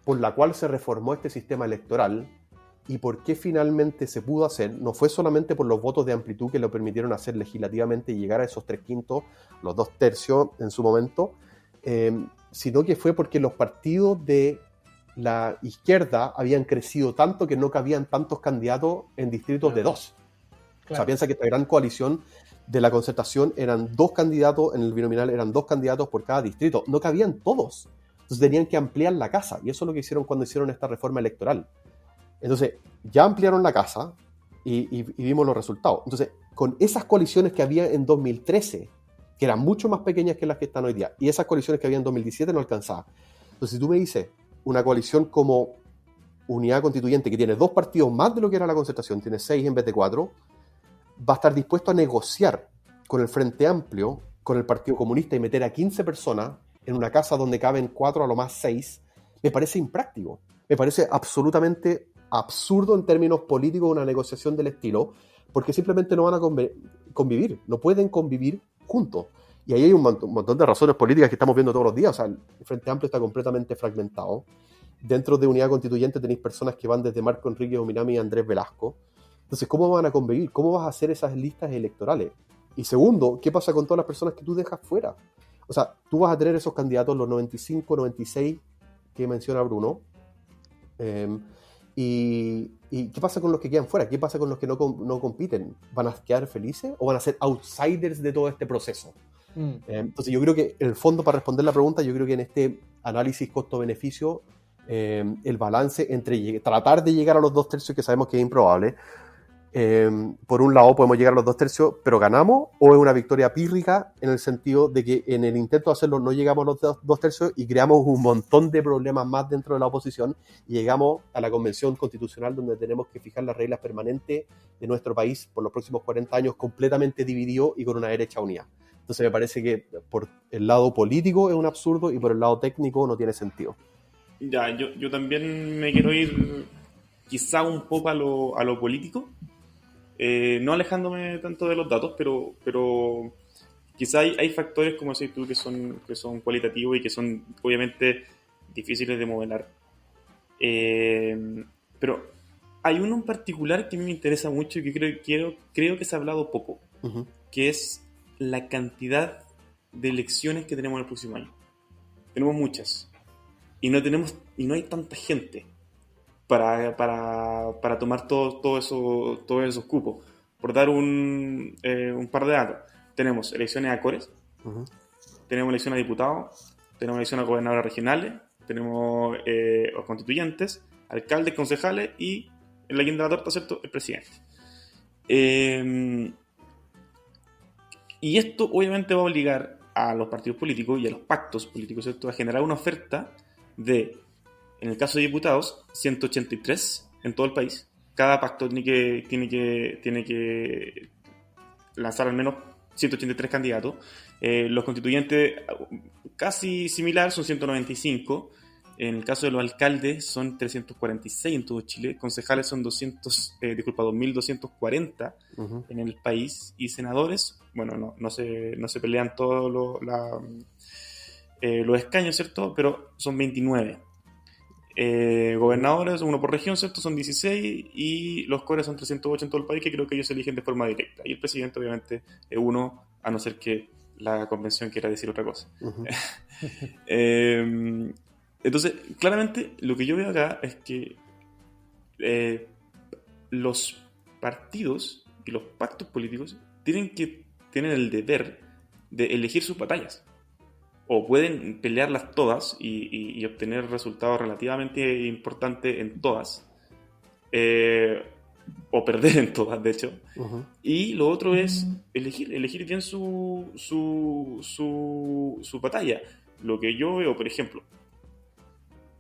S6: por la cual se reformó este sistema electoral y por qué finalmente se pudo hacer no fue solamente por los votos de amplitud que lo permitieron hacer legislativamente y llegar a esos 3/5, los 2/3 en su momento, sino que fue porque los partidos de la izquierda habían crecido tanto que no cabían tantos candidatos en distritos de 2. Claro. O sea, piensa que esta gran coalición de la Concertación eran 2 candidatos, en el binominal eran 2 candidatos por cada distrito, no cabían todos. Entonces tenían que ampliar la casa, y eso es lo que hicieron cuando hicieron esta reforma electoral. Entonces, ya ampliaron la casa y vimos los resultados. Entonces, con esas coaliciones que había en 2013, que eran mucho más pequeñas que las que están hoy día, y esas coaliciones que había en 2017 no alcanzaban. Entonces, si tú me dices, una coalición como unidad constituyente, que tiene 2 partidos más de lo que era la Concertación, tiene 6 en vez de 4, va a estar dispuesto a negociar con el Frente Amplio, con el Partido Comunista y meter a 15 personas en una casa donde caben 4, a lo más 6, me parece impráctico. Me parece absolutamente absurdo en términos políticos una negociación del estilo, porque simplemente no van a convivir, no pueden convivir juntos. Y ahí hay un montón de razones políticas que estamos viendo todos los días. O sea, el Frente Amplio está completamente fragmentado. Dentro de Unidad Constituyente tenéis personas que van desde Marco Enrique Ominami y Andrés Velasco. Entonces, ¿cómo van a convivir? ¿Cómo vas a hacer esas listas electorales? Y segundo, ¿qué pasa con todas las personas que tú dejas fuera? O sea, tú vas a tener esos candidatos, los 95, 96 que menciona Bruno. ¿Y qué pasa con los que quedan fuera? ¿Qué pasa con los que no compiten? ¿Van a quedar felices o van a ser outsiders de todo este proceso? Entonces yo creo que en el fondo, para responder la pregunta, yo creo que en este análisis costo-beneficio, el balance entre tratar de llegar a los 2/3, que sabemos que es improbable, por un lado podemos llegar a los 2/3, pero ganamos, o es una victoria pírrica en el sentido de que en el intento de hacerlo no llegamos a los 2/3 y creamos un montón de problemas más dentro de la oposición y llegamos a la convención constitucional donde tenemos que fijar las reglas permanentes de nuestro país por los próximos 40 años completamente dividido y con una derecha unida. Entonces me parece que por el lado político es un absurdo y por el lado técnico no tiene sentido.
S1: Ya, yo también me quiero ir quizá un poco a lo político, no alejándome tanto de los datos, pero quizá hay factores, como decís tú, que son cualitativos y que son obviamente difíciles de modelar. Pero hay uno en particular que a mí me interesa mucho y que creo que se ha hablado poco, que es la cantidad de elecciones que tenemos en el próximo año. Tenemos muchas y no hay tanta gente para tomar todos esos cupos. Por dar un par de datos, tenemos elecciones a Cores, tenemos elecciones a diputados, tenemos elecciones a gobernadores regionales, tenemos los constituyentes, alcaldes, concejales y en la guinda de la torta, ¿cierto?, el presidente. Y esto obviamente va a obligar a los partidos políticos y a los pactos políticos, ¿cierto?, a generar una oferta de, en el caso de diputados, 183 en todo el país. Cada pacto tiene que lanzar al menos 183 candidatos. Los constituyentes, casi similar, son 195. En el caso de los alcaldes son 346 en todo Chile. Concejales son 2.240 en el país. Y senadores, bueno, no se pelean todos los escaños, ¿cierto? Pero son 29. Gobernadores, uno por región, ¿cierto? Son 16 y los cores son 308 en todo el país, que creo que ellos se eligen de forma directa. Y el presidente, obviamente, es uno, a no ser que la convención quiera decir otra cosa. Entonces, claramente, lo que yo veo acá es que los partidos y los pactos políticos tienen que tener el deber de elegir sus batallas. O pueden pelearlas todas y obtener resultados relativamente importantes en todas, o perder en todas, de hecho. Y lo otro es elegir bien su batalla. Lo que yo veo, por ejemplo,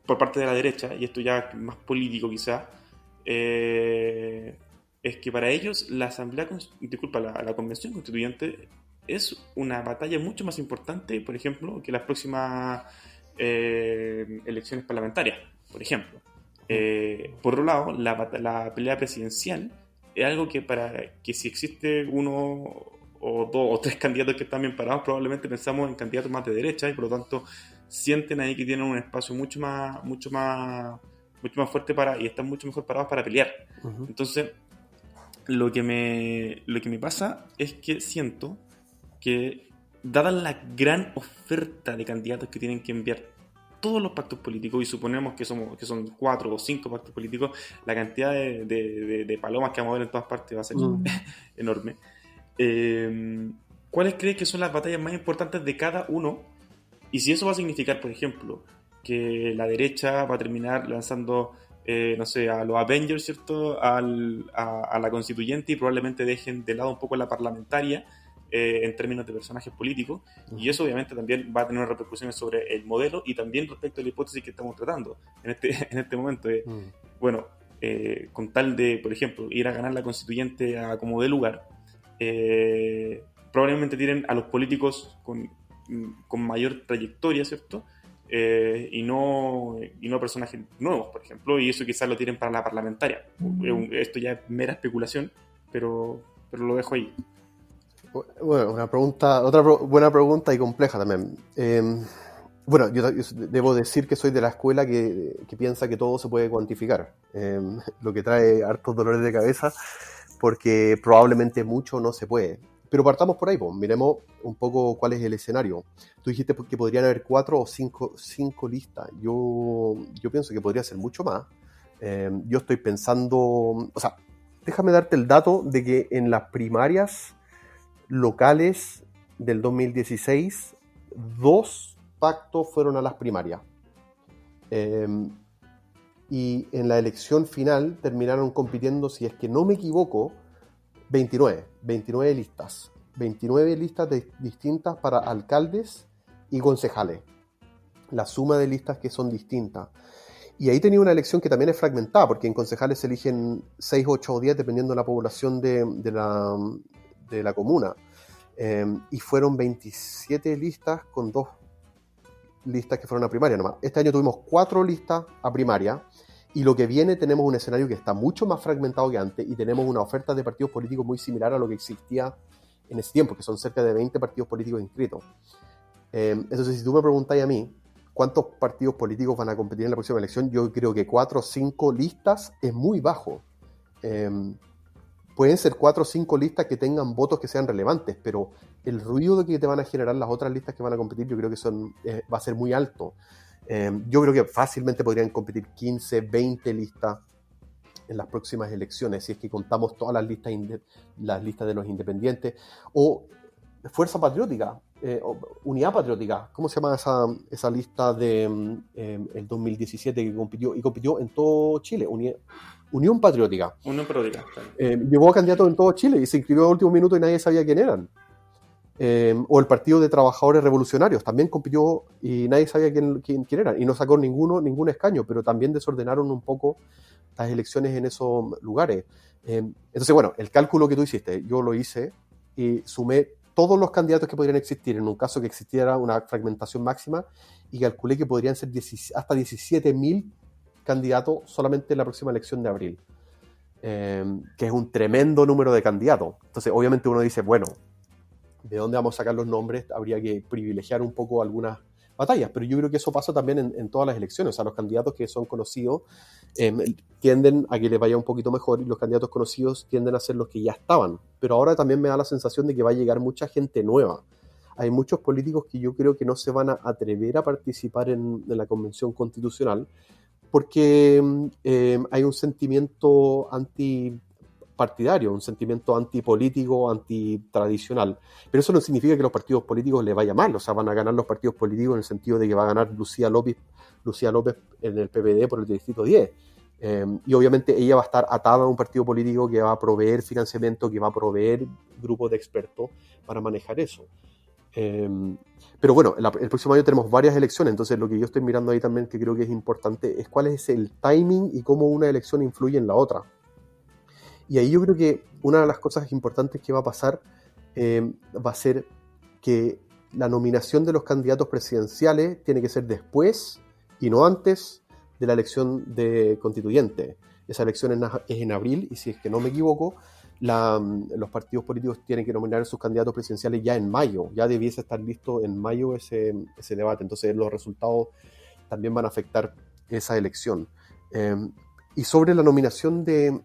S1: por parte de la derecha, y esto ya más político quizá, es que para ellos la convención constituyente es una batalla mucho más importante, por ejemplo, que las próximas elecciones parlamentarias, por ejemplo. Por otro lado, la pelea presidencial es algo que si existe uno o dos o tres candidatos que están bien parados, probablemente pensamos en candidatos más de derecha y por lo tanto sienten ahí que tienen un espacio mucho más fuerte y están mucho mejor parados para pelear. Entonces, lo que me pasa es que siento que, dada la gran oferta de candidatos que tienen que enviar todos los pactos políticos, y suponemos que son 4 o 5 pactos políticos, la cantidad de palomas que vamos a ver en todas partes va a ser enorme. ¿Cuáles crees que son las batallas más importantes de cada uno? Y si eso va a significar, por ejemplo, que la derecha va a terminar lanzando, no sé, a los Avengers, ¿cierto?, a la constituyente, y probablemente dejen de lado un poco la parlamentaria, en términos de personajes políticos, y eso obviamente también va a tener repercusiones sobre el modelo y también respecto a la hipótesis que estamos tratando en este momento. bueno, con tal de, por ejemplo, ir a ganar la constituyente a como dé lugar, probablemente tienen a los políticos con mayor trayectoria, ¿cierto? Y no personajes nuevos, por ejemplo, y eso quizás lo tienen para la parlamentaria. Esto ya es mera especulación, pero lo dejo ahí.
S6: Bueno, buena pregunta y compleja también. Bueno, yo debo decir que soy de la escuela que piensa que todo se puede cuantificar, lo que trae hartos dolores de cabeza, porque probablemente mucho no se puede. Pero partamos por ahí, pues. Miremos un poco cuál es el escenario. Tú dijiste que podrían haber 4 o 5 listas. Yo pienso que podría ser mucho más. Yo estoy pensando, o sea, déjame darte el dato de que en las primarias locales del 2016, 2 pactos fueron a las primarias. Y en la elección final terminaron compitiendo, si es que no me equivoco, 29 listas. 29 listas distintas para alcaldes y concejales. La suma de listas que son distintas. Y ahí tenía una elección que también es fragmentada, porque en concejales se eligen 6, 8 o 10 dependiendo de la población de la comuna. Y fueron 27 listas con 2 listas que fueron a primaria nomás. Este año tuvimos 4 listas a primaria, y lo que viene tenemos un escenario que está mucho más fragmentado que antes, y tenemos una oferta de partidos políticos muy similar a lo que existía en ese tiempo, que son cerca de 20 partidos políticos inscritos. Entonces, si tú me preguntáis a mí cuántos partidos políticos van a competir en la próxima elección, yo creo que 4 o 5 listas es muy bajo. Pueden ser 4 o 5 listas que tengan votos que sean relevantes, pero el ruido que te van a generar las otras listas que van a competir, yo creo que va a ser muy alto. Yo creo que fácilmente podrían competir 15, 20 listas en las próximas elecciones, si es que contamos todas las listas de los independientes, o Fuerza Patriótica, Unidad Patriótica, ¿cómo se llama esa lista de el 2017 que compitió en todo Chile? Unión Patriótica.
S1: Unión Patriótica, claro.
S6: Llevó a candidatos en todo Chile y se inscribió a último minuto y nadie sabía quién eran. O el Partido de Trabajadores Revolucionarios también compitió y nadie sabía quién eran, y no sacó ningún escaño, pero también desordenaron un poco las elecciones en esos lugares. Entonces, bueno, el cálculo que tú hiciste, yo lo hice y sumé todos los candidatos que podrían existir en un caso que existiera una fragmentación máxima, y calculé que podrían ser hasta 17.000 candidatos solamente en la próxima elección de abril, que es un tremendo número de candidatos. Entonces, obviamente uno dice, bueno, ¿de dónde vamos a sacar los nombres? Habría que privilegiar un poco algunas batallas, pero yo creo que eso pasa también en todas las elecciones. O sea, los candidatos que son conocidos tienden a que les vaya un poquito mejor, y los candidatos conocidos tienden a ser los que ya estaban. Pero ahora también me da la sensación de que va a llegar mucha gente nueva. Hay muchos políticos que yo creo que no se van a atrever a participar en la Convención Constitucional, porque hay un sentimiento antipartidario, un sentimiento antipolítico, antitradicional. Pero eso no significa que los partidos políticos les vaya mal. O sea, van a ganar los partidos políticos en el sentido de que va a ganar Lucía López en el PPD por el distrito 10. Y obviamente ella va a estar atada a un partido político que va a proveer financiamiento, que va a proveer grupos de expertos para manejar eso. Pero bueno, el próximo año tenemos varias elecciones, entonces lo que yo estoy mirando ahí también, que creo que es importante, es cuál es el timing y cómo una elección influye en la otra. Y ahí yo creo que una de las cosas importantes que va a pasar va a ser que la nominación de los candidatos presidenciales tiene que ser después y no antes de la elección de constituyente. Esa elección es en abril, y si es que no me equivoco, los partidos políticos tienen que nominar a sus candidatos presidenciales ya en mayo. Ya debiese estar listo en mayo ese debate. Entonces los resultados también van a afectar esa elección. Y sobre la nominación de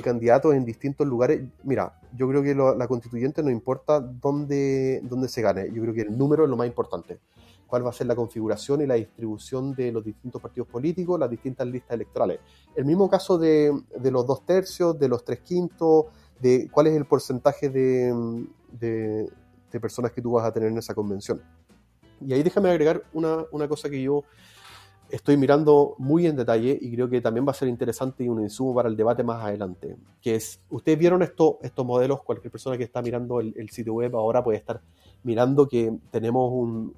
S6: candidatos en distintos lugares, mira, yo creo que la constituyente no importa dónde se gane. Yo creo que el número es lo más importante. Cuál va a ser la configuración y la distribución de los distintos partidos políticos, las distintas listas electorales. El mismo caso de los 2/3, de los 3/5, de cuál es el porcentaje de personas que tú vas a tener en esa convención. Y ahí déjame agregar una cosa que yo estoy mirando muy en detalle, y creo que también va a ser interesante y un insumo para el debate más adelante, que es, ustedes vieron estos modelos. Cualquier persona que está mirando el sitio web ahora puede estar mirando que tenemos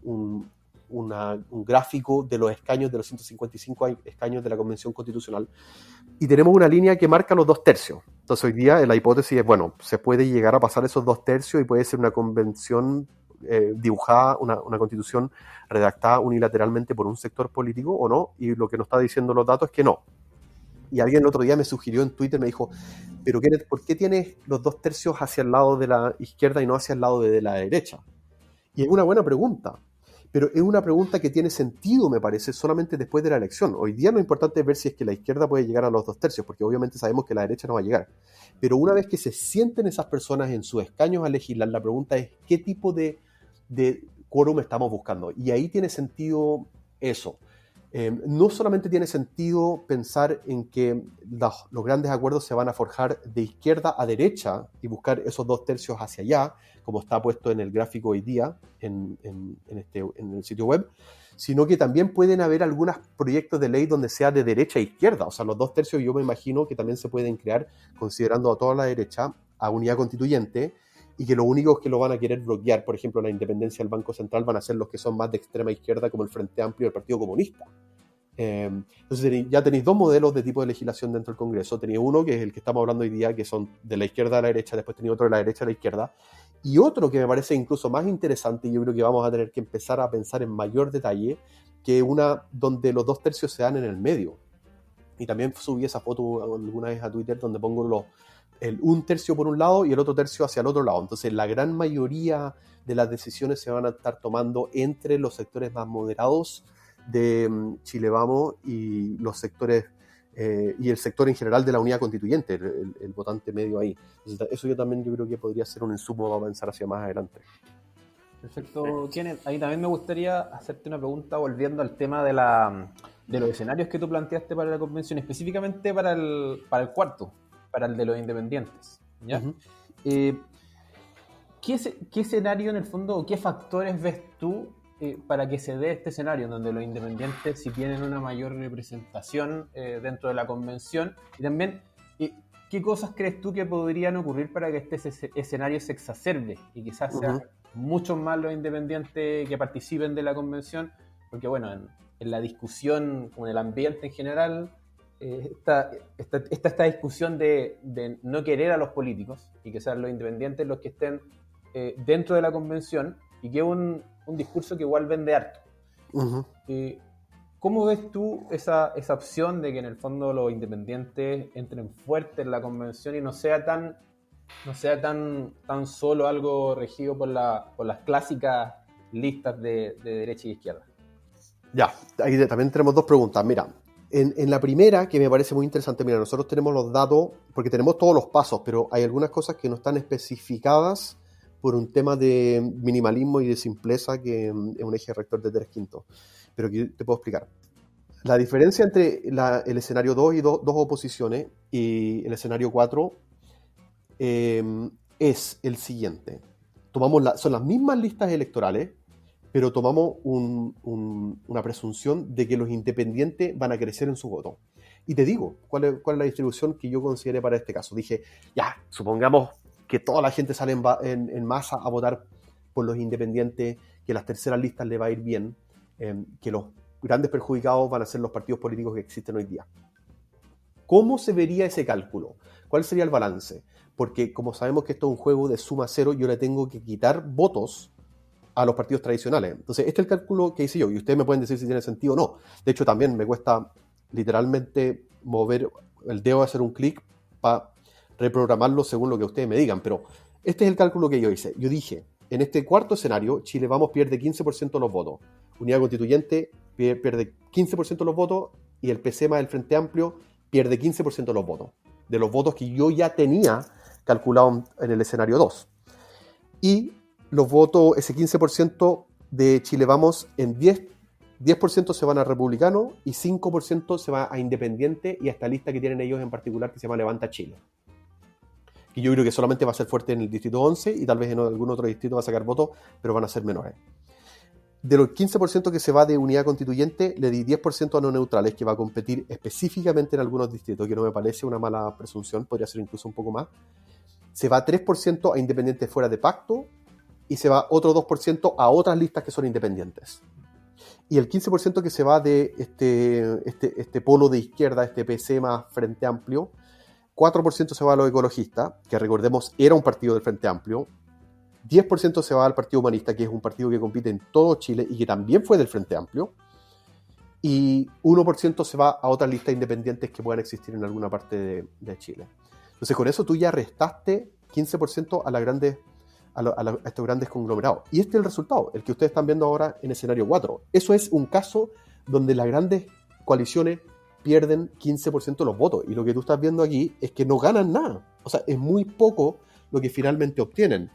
S6: un gráfico de los escaños, de los 155 escaños de la Convención Constitucional, y tenemos una línea que marca los 2/3. Entonces hoy día la hipótesis es, bueno, se puede llegar a pasar esos 2/3 y puede ser una convención dibujada, una constitución redactada unilateralmente por un sector político o no, y lo que nos está diciendo los datos es que no. Y alguien el otro día me sugirió en Twitter, me dijo, pero Kenneth, ¿por qué tienes los 2/3 hacia el lado de la izquierda y no hacia el lado de la derecha? Y es una buena pregunta, pero es una pregunta que tiene sentido, me parece, solamente después de la elección. Hoy día lo importante es ver si es que la izquierda puede llegar a los 2/3, porque obviamente sabemos que la derecha no va a llegar. Pero una vez que se sienten esas personas en sus escaños a legislar, la pregunta es ¿qué tipo de quórum estamos buscando? Y ahí tiene sentido eso. No solamente tiene sentido pensar en que los grandes acuerdos se van a forjar de izquierda a derecha y buscar esos 2/3 hacia allá, como está puesto en el gráfico hoy día en el sitio web, sino que también pueden haber algunos proyectos de ley donde sea de derecha a izquierda. O sea, los 2/3 yo me imagino que también se pueden crear considerando a toda la derecha, a unidad constituyente, y que los únicos que lo van a querer bloquear, por ejemplo, la independencia del Banco Central, van a ser los que son más de extrema izquierda, como el Frente Amplio y el Partido Comunista. Entonces ya tenéis dos modelos de tipo de legislación dentro del Congreso. Tenéis uno, que es el que estamos hablando hoy día, que son de la izquierda a la derecha, después tenéis otro de la derecha a la izquierda, y otro que me parece incluso más interesante, y yo creo que vamos a tener que empezar a pensar en mayor detalle, que una donde los 2/3 se dan en el medio. Y también subí esa foto alguna vez a Twitter donde pongo el 1/3 por un lado y el otro tercio hacia el otro lado. Entonces la gran mayoría de las decisiones se van a estar tomando entre los sectores más moderados de Chile Vamos y los sectores y el sector en general de la unidad constituyente, el votante medio ahí. Entonces, eso yo creo que podría ser un insumo para pensar hacia más adelante.
S3: Perfecto, Kenneth. Ahí también me gustaría hacerte una pregunta volviendo al tema de los escenarios que tú planteaste para la convención, específicamente para el cuarto, para el de los independientes, ¿ya?
S6: Uh-huh.
S3: ¿Qué escenario en el fondo o qué factores ves tú para que se dé este escenario en donde los independientes sí tienen una mayor representación dentro de la convención? Y también, ¿qué cosas crees tú que podrían ocurrir para que este escenario se exacerbe y quizás sean muchos más los independientes que participen de la convención? Porque bueno, en la discusión, como en el ambiente en general, está esta discusión de no querer a los políticos y que sean los independientes los que estén dentro de la convención, y que es un discurso que igual vende harto.
S6: Uh-huh.
S3: ¿Cómo ves tú esa opción de que en el fondo los independientes entren fuerte en la convención y no sea tan solo algo regido por las clásicas listas de derecha y izquierda?
S6: Ya, ahí también tenemos dos preguntas. Mira, en la primera, que me parece muy interesante, mira, nosotros tenemos los datos, porque tenemos todos los pasos, pero hay algunas cosas que no están especificadas por un tema de minimalismo y de simpleza, que es un eje rector de 3/5, pero que te puedo explicar. La diferencia entre el escenario 2 y dos oposiciones y el escenario 4 es el siguiente. Son las mismas listas electorales, pero tomamos una presunción de que los independientes van a crecer en su voto. Y te digo, ¿cuál es la distribución que yo consideré para este caso? Dije, ya, supongamos que toda la gente sale en masa a votar por los independientes, que las terceras listas le va a ir bien, que los grandes perjudicados van a ser los partidos políticos que existen hoy día. ¿Cómo se vería ese cálculo? ¿Cuál sería el balance? Porque como sabemos que esto es un juego de suma cero, yo le tengo que quitar votos a los partidos tradicionales. Entonces, este es el cálculo que hice yo, y ustedes me pueden decir si tiene sentido o no. De hecho, también me cuesta literalmente mover el dedo, hacer un clic para reprogramarlo según lo que ustedes me digan, pero este es el cálculo que yo hice. Yo dije, en este cuarto escenario, Chile Vamos pierde 15% de los votos, Unidad Constituyente pierde 15% de los votos, y el PC más el Frente Amplio pierde 15% de los votos que yo ya tenía calculado en el escenario 2. Y los votos, ese 15% de Chile Vamos, en 10% se van a republicano y 5% se va a independiente y a esta lista que tienen ellos en particular que se llama Levanta Chile. Y yo creo que solamente va a ser fuerte en el distrito 11 y tal vez en algún otro distrito va a sacar votos, pero van a ser menores. De los 15% que se va de unidad constituyente, le di 10% a no neutrales, que va a competir específicamente en algunos distritos, que no me parece una mala presunción, podría ser incluso un poco más. Se va 3% a independientes fuera de pacto y se va otro 2% a otras listas que son independientes. y el 15% que se va de este polo de izquierda, este PC más Frente Amplio, 4% se va a los ecologistas, que recordemos era un partido del Frente Amplio, 10% se va al Partido Humanista, que es un partido que compite en todo Chile y que también fue del Frente Amplio, y 1% se va a otras listas independientes que puedan existir en alguna parte de Chile. Entonces con eso tú ya restaste 15% a estos grandes conglomerados. Y este es el resultado, el que ustedes están viendo ahora en escenario 4. Eso es un caso donde las grandes coaliciones pierden 15% de los votos. Y lo que tú estás viendo aquí es que no ganan nada. O sea, es muy poco lo que finalmente obtienen.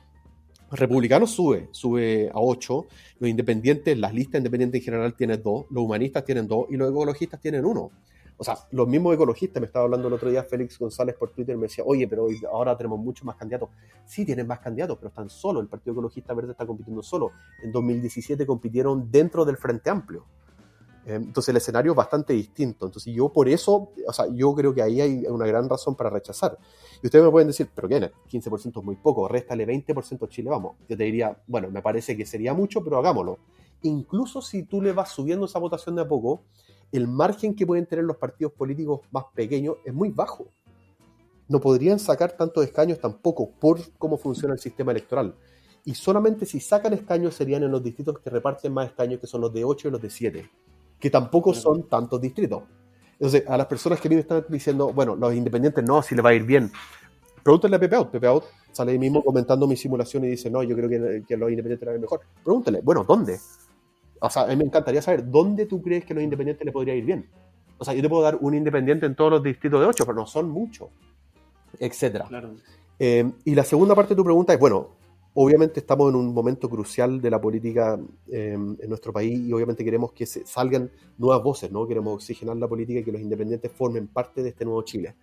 S6: Republicanos sube a 8, los independientes, las listas independientes en general tienen 2, los humanistas tienen 2 y los ecologistas tienen 1. O sea, los mismos ecologistas, me estaba hablando el otro día Félix González por Twitter, me decía, oye, pero ahora tenemos muchos más candidatos. Sí, tienen más candidatos, pero están solos, el Partido Ecologista Verde está compitiendo solo. En 2017 compitieron dentro del Frente Amplio. Entonces el escenario es bastante distinto. Entonces yo por eso, o sea, yo creo que ahí hay una gran razón para rechazar. Y ustedes me pueden decir, pero Kenneth, 15% es muy poco, réstale 20% a Chile, vamos. Yo te diría, bueno, me parece que sería mucho, pero hagámoslo. Incluso si tú le vas subiendo esa votación de a poco, el margen que pueden tener los partidos políticos más pequeños es muy bajo. No podrían sacar tantos escaños tampoco por cómo funciona el sistema electoral. Y solamente si sacan escaños serían en los distritos que reparten más escaños, que son los de 8 y los de 7. Que tampoco son tantos distritos. Entonces, a las personas que a mí me están diciendo, bueno, los independientes no, si les va a ir bien, pregúntenle a Pepe Out. Pepe Out sale ahí mismo comentando mi simulación y dice, no, yo creo que los independientes les va a ir mejor. Pregúntenle, bueno, ¿dónde? O sea, a mí me encantaría saber, ¿dónde tú crees que a los independientes les podría ir bien? O sea, yo te puedo dar un independiente en todos los distritos de 8, pero no son muchos, etcétera.
S1: Claro.
S6: Y la segunda parte de tu pregunta es, bueno, obviamente estamos en un momento crucial de la política en nuestro país y obviamente queremos que salgan nuevas voces, ¿no? Queremos oxigenar la política y que los independientes formen parte de este nuevo Chile.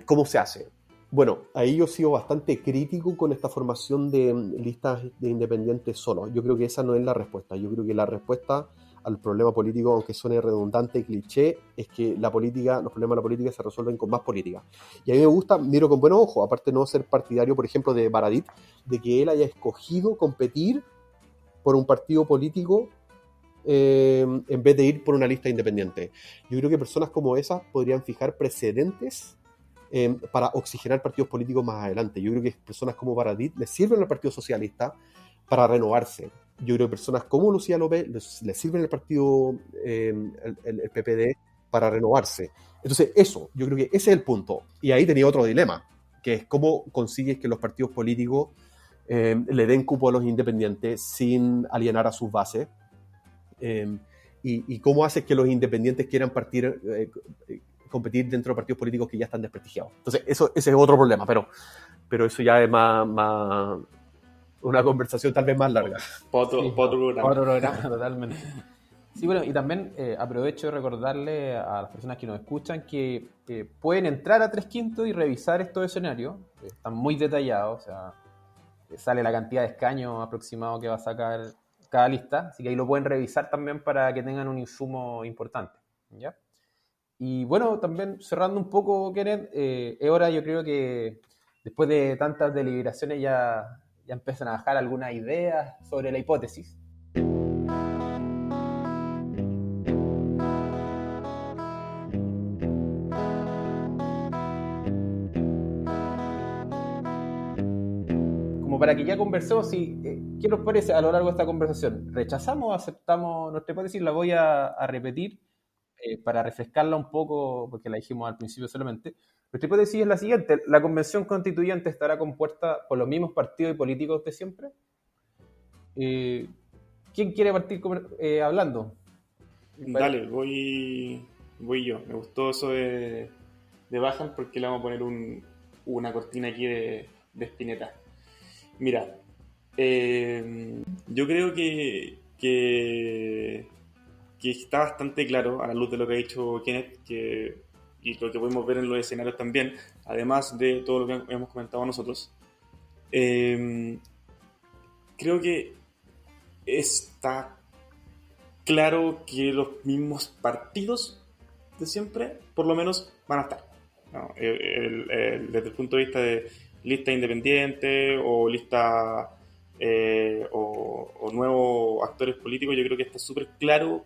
S6: ¿Cómo se hace? Bueno, ahí yo sigo bastante crítico con esta formación de listas de independientes solos. Yo creo que esa no es la respuesta. Yo creo que la respuesta al problema político, aunque suene redundante y cliché, es que los problemas de la política se resuelven con más política. Y a mí me gusta, miro con buenos ojos, aparte de no ser partidario, por ejemplo, de Baradit, de que él haya escogido competir por un partido político en vez de ir por una lista independiente. Yo creo que personas como esas podrían fijar precedentes para oxigenar partidos políticos más adelante. Yo creo que personas como Baradit le sirven al Partido Socialista para renovarse. Yo creo que personas como Lucía López les sirven al partido, el PPD, para renovarse. Entonces, yo creo que ese es el punto. Y ahí tenía otro dilema, que es cómo consigues que los partidos políticos le den cupo a los independientes sin alienar a sus bases. Y cómo haces que los independientes quieran competir dentro de partidos políticos que ya están desprestigiados. Entonces, ese es otro problema, pero eso ya es más una conversación tal vez más larga.
S1: Para otro programa.
S3: Otro programa, totalmente. Sí, bueno, y también aprovecho de recordarle a las personas que nos escuchan que pueden entrar a 3/5 y revisar estos escenarios. Están muy detallados, o sea, sale la cantidad de escaños aproximado que va a sacar cada lista, así que ahí lo pueden revisar también para que tengan un insumo importante, ¿ya? Y bueno, también cerrando un poco, Kenneth, ahora yo creo que después de tantas deliberaciones ya empiezan a bajar algunas ideas sobre la hipótesis. Como para que ya conversemos, ¿qué nos parece a lo largo de esta conversación? ¿Rechazamos o aceptamos nuestra hipótesis? La voy a repetir para refrescarla un poco, porque la dijimos al principio solamente. Nuestra hipótesis es la siguiente: ¿la convención constituyente estará compuesta por los mismos partidos y políticos de siempre? ¿Quién quiere partir hablando?
S1: Dale, voy yo. Me gustó eso de Bajan, porque le vamos a poner una cortina aquí de Spinetta. Mira, yo creo que está bastante claro, a la luz de lo que ha dicho Kenneth, y lo que podemos ver en los escenarios también, además de todo lo que hemos comentado nosotros. Creo que está claro que los mismos partidos de siempre, por lo menos, van a estar, ¿no? Desde el punto de vista de lista independiente o lista o nuevos actores políticos, yo creo que está súper claro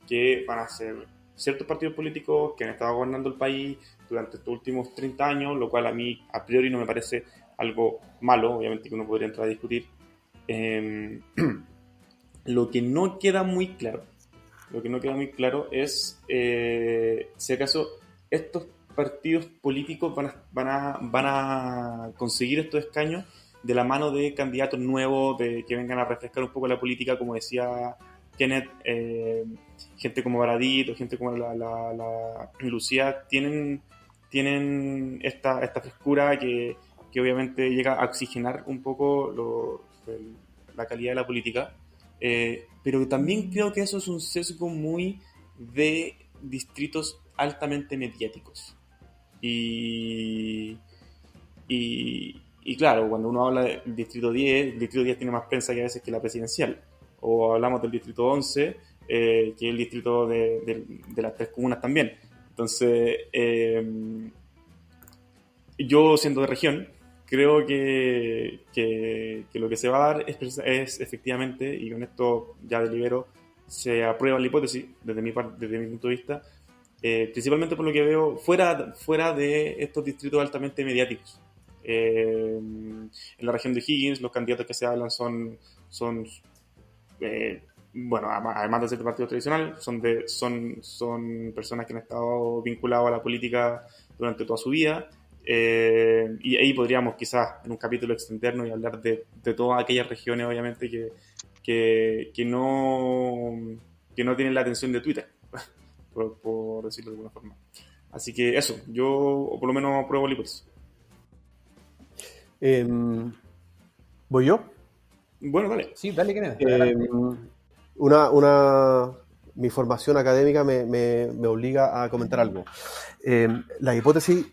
S1: que van a ser ciertos partidos políticos que han estado gobernando el país durante estos últimos 30 años, lo cual a mí a priori no me parece algo malo, obviamente que uno podría entrar a discutir. Lo que no queda muy claro es si acaso estos partidos políticos van a conseguir estos escaños de la mano de candidatos nuevos, de que vengan a refrescar un poco la política, como decía Kenneth, gente como Baradit o gente como la Lucía tienen esta frescura que obviamente llega a oxigenar un poco la calidad de la política, pero también creo que eso es un sesgo muy de distritos altamente mediáticos. Y claro, cuando uno habla del distrito 10, el distrito 10 tiene más prensa que a veces que la presidencial. O hablamos del distrito 11, que es el distrito de las 3 comunas también. Entonces, yo siendo de región, creo que lo que se va a dar es efectivamente, y con esto ya delibero, se aprueba la hipótesis desde mi punto de vista, principalmente por lo que veo fuera de estos distritos altamente mediáticos. En la región de Higgins los candidatos que se hablan son bueno, además de ser de partido tradicional, son personas que han estado vinculadas a la política durante toda su vida, y ahí podríamos quizás en un capítulo extendernos y hablar de todas aquellas regiones obviamente que no tienen la atención de Twitter por decirlo de alguna forma. Así que eso, yo por lo menos apruebo la hipótesis.
S6: ¿Voy yo?
S1: Bueno, dale.
S3: Sí, dale, Kenneth.
S6: Mi formación académica me obliga a comentar algo. La hipótesis,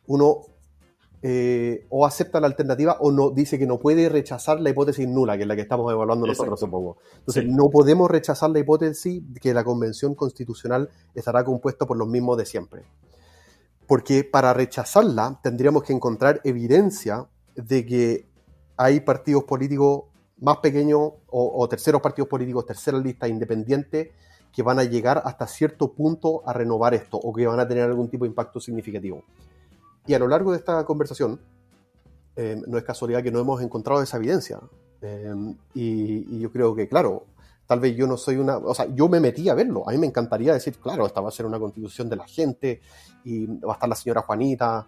S6: uno o acepta la alternativa o no, dice que no puede rechazar la hipótesis nula, que es la que estamos evaluando nosotros, supongo. Entonces, sí, no podemos rechazar la hipótesis de que la Convención Constitucional estará compuesta por los mismos de siempre. Porque para rechazarla tendríamos que encontrar evidencia de que hay partidos políticos más pequeños o terceros partidos políticos, terceras listas independientes que van a llegar hasta cierto punto a renovar esto o que van a tener algún tipo de impacto significativo. Y a lo largo de esta conversación, no es casualidad que no hemos encontrado esa evidencia. Y yo creo que, claro, tal vez yo no soy o sea, yo me metí a verlo. A mí me encantaría decir, claro, esta va a ser una constitución de la gente y va a estar la señora Juanita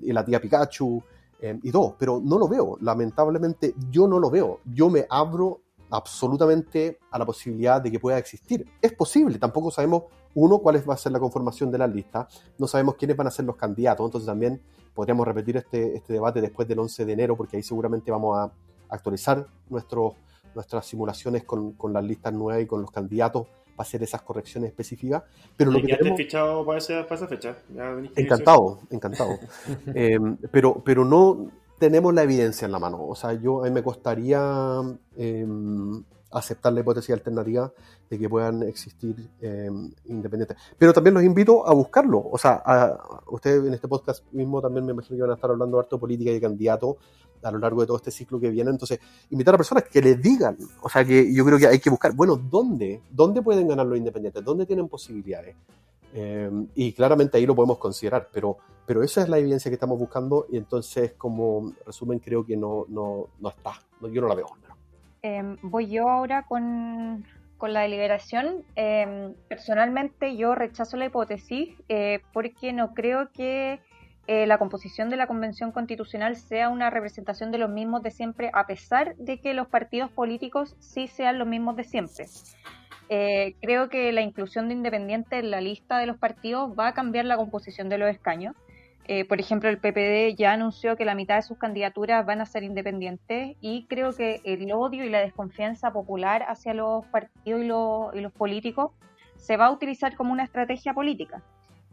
S6: y la tía Pikachu y todo, pero no lo veo. Lamentablemente, yo no lo veo. Yo me abro absolutamente a la posibilidad de que pueda existir. Es posible, tampoco sabemos, uno, cuál va a ser la conformación de la lista, no sabemos quiénes van a ser los candidatos, entonces también podríamos repetir este debate después del 11 de enero, porque ahí seguramente vamos a actualizar nuestras simulaciones con las listas nuevas y con los candidatos para hacer esas correcciones específicas. Pero lo que tenemos...
S1: fichado para esa fecha?
S6: Encantado. Pero no tenemos la evidencia en la mano. O sea, a mí me costaría aceptar la hipótesis alternativa de que puedan existir independientes. Pero también los invito a buscarlo. O sea, ustedes en este podcast mismo también me imagino que van a estar hablando harto de política y de candidatos a lo largo de todo este ciclo que viene. Entonces, invitar a personas que les digan. O sea, que yo creo que hay que buscar, bueno, ¿dónde pueden ganar los independientes? ¿Dónde tienen posibilidades? Y claramente ahí lo podemos considerar, pero esa es la evidencia que estamos buscando y entonces, como resumen, creo que no está. Yo no la veo.
S4: Voy yo ahora con la deliberación. Personalmente yo rechazo la hipótesis porque no creo que la composición de la Convención Constitucional sea una representación de los mismos de siempre, a pesar de que los partidos políticos sí sean los mismos de siempre. Creo que la inclusión de independientes en la lista de los partidos va a cambiar la composición de los escaños. Por ejemplo, el PPD ya anunció que la mitad de sus candidaturas van a ser independientes y creo que el odio y la desconfianza popular hacia los partidos y los políticos se va a utilizar como una estrategia política.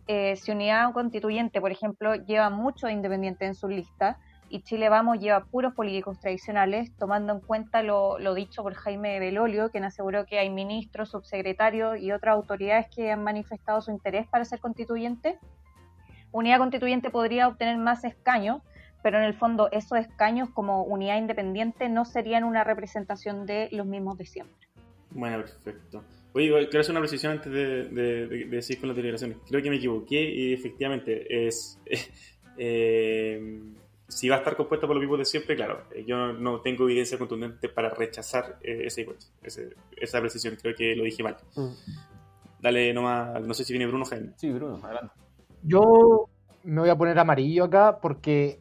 S4: Si Unidad Constituyente, por ejemplo, lleva muchos independientes en sus listas y Chile Vamos lleva puros políticos tradicionales, tomando en cuenta lo dicho por Jaime Belolio, quien aseguró que hay ministros, subsecretarios y otras autoridades que han manifestado su interés para ser constituyente. Unidad Constituyente podría obtener más escaños, pero en el fondo esos escaños como unidad independiente no serían una representación de los mismos de siempre.
S1: Bueno, perfecto. Oye, quiero hacer una precisión antes de seguir con las deliberaciones. Creo que me equivoqué y efectivamente es... si va a estar compuesta por los mismos de siempre, claro, yo no tengo evidencia contundente para rechazar esa hipótesis, esa precisión, creo que lo dije mal. Dale nomás, no sé si viene Bruno o Jaime.
S3: Sí, Bruno, adelante.
S5: Yo me voy a poner amarillo acá porque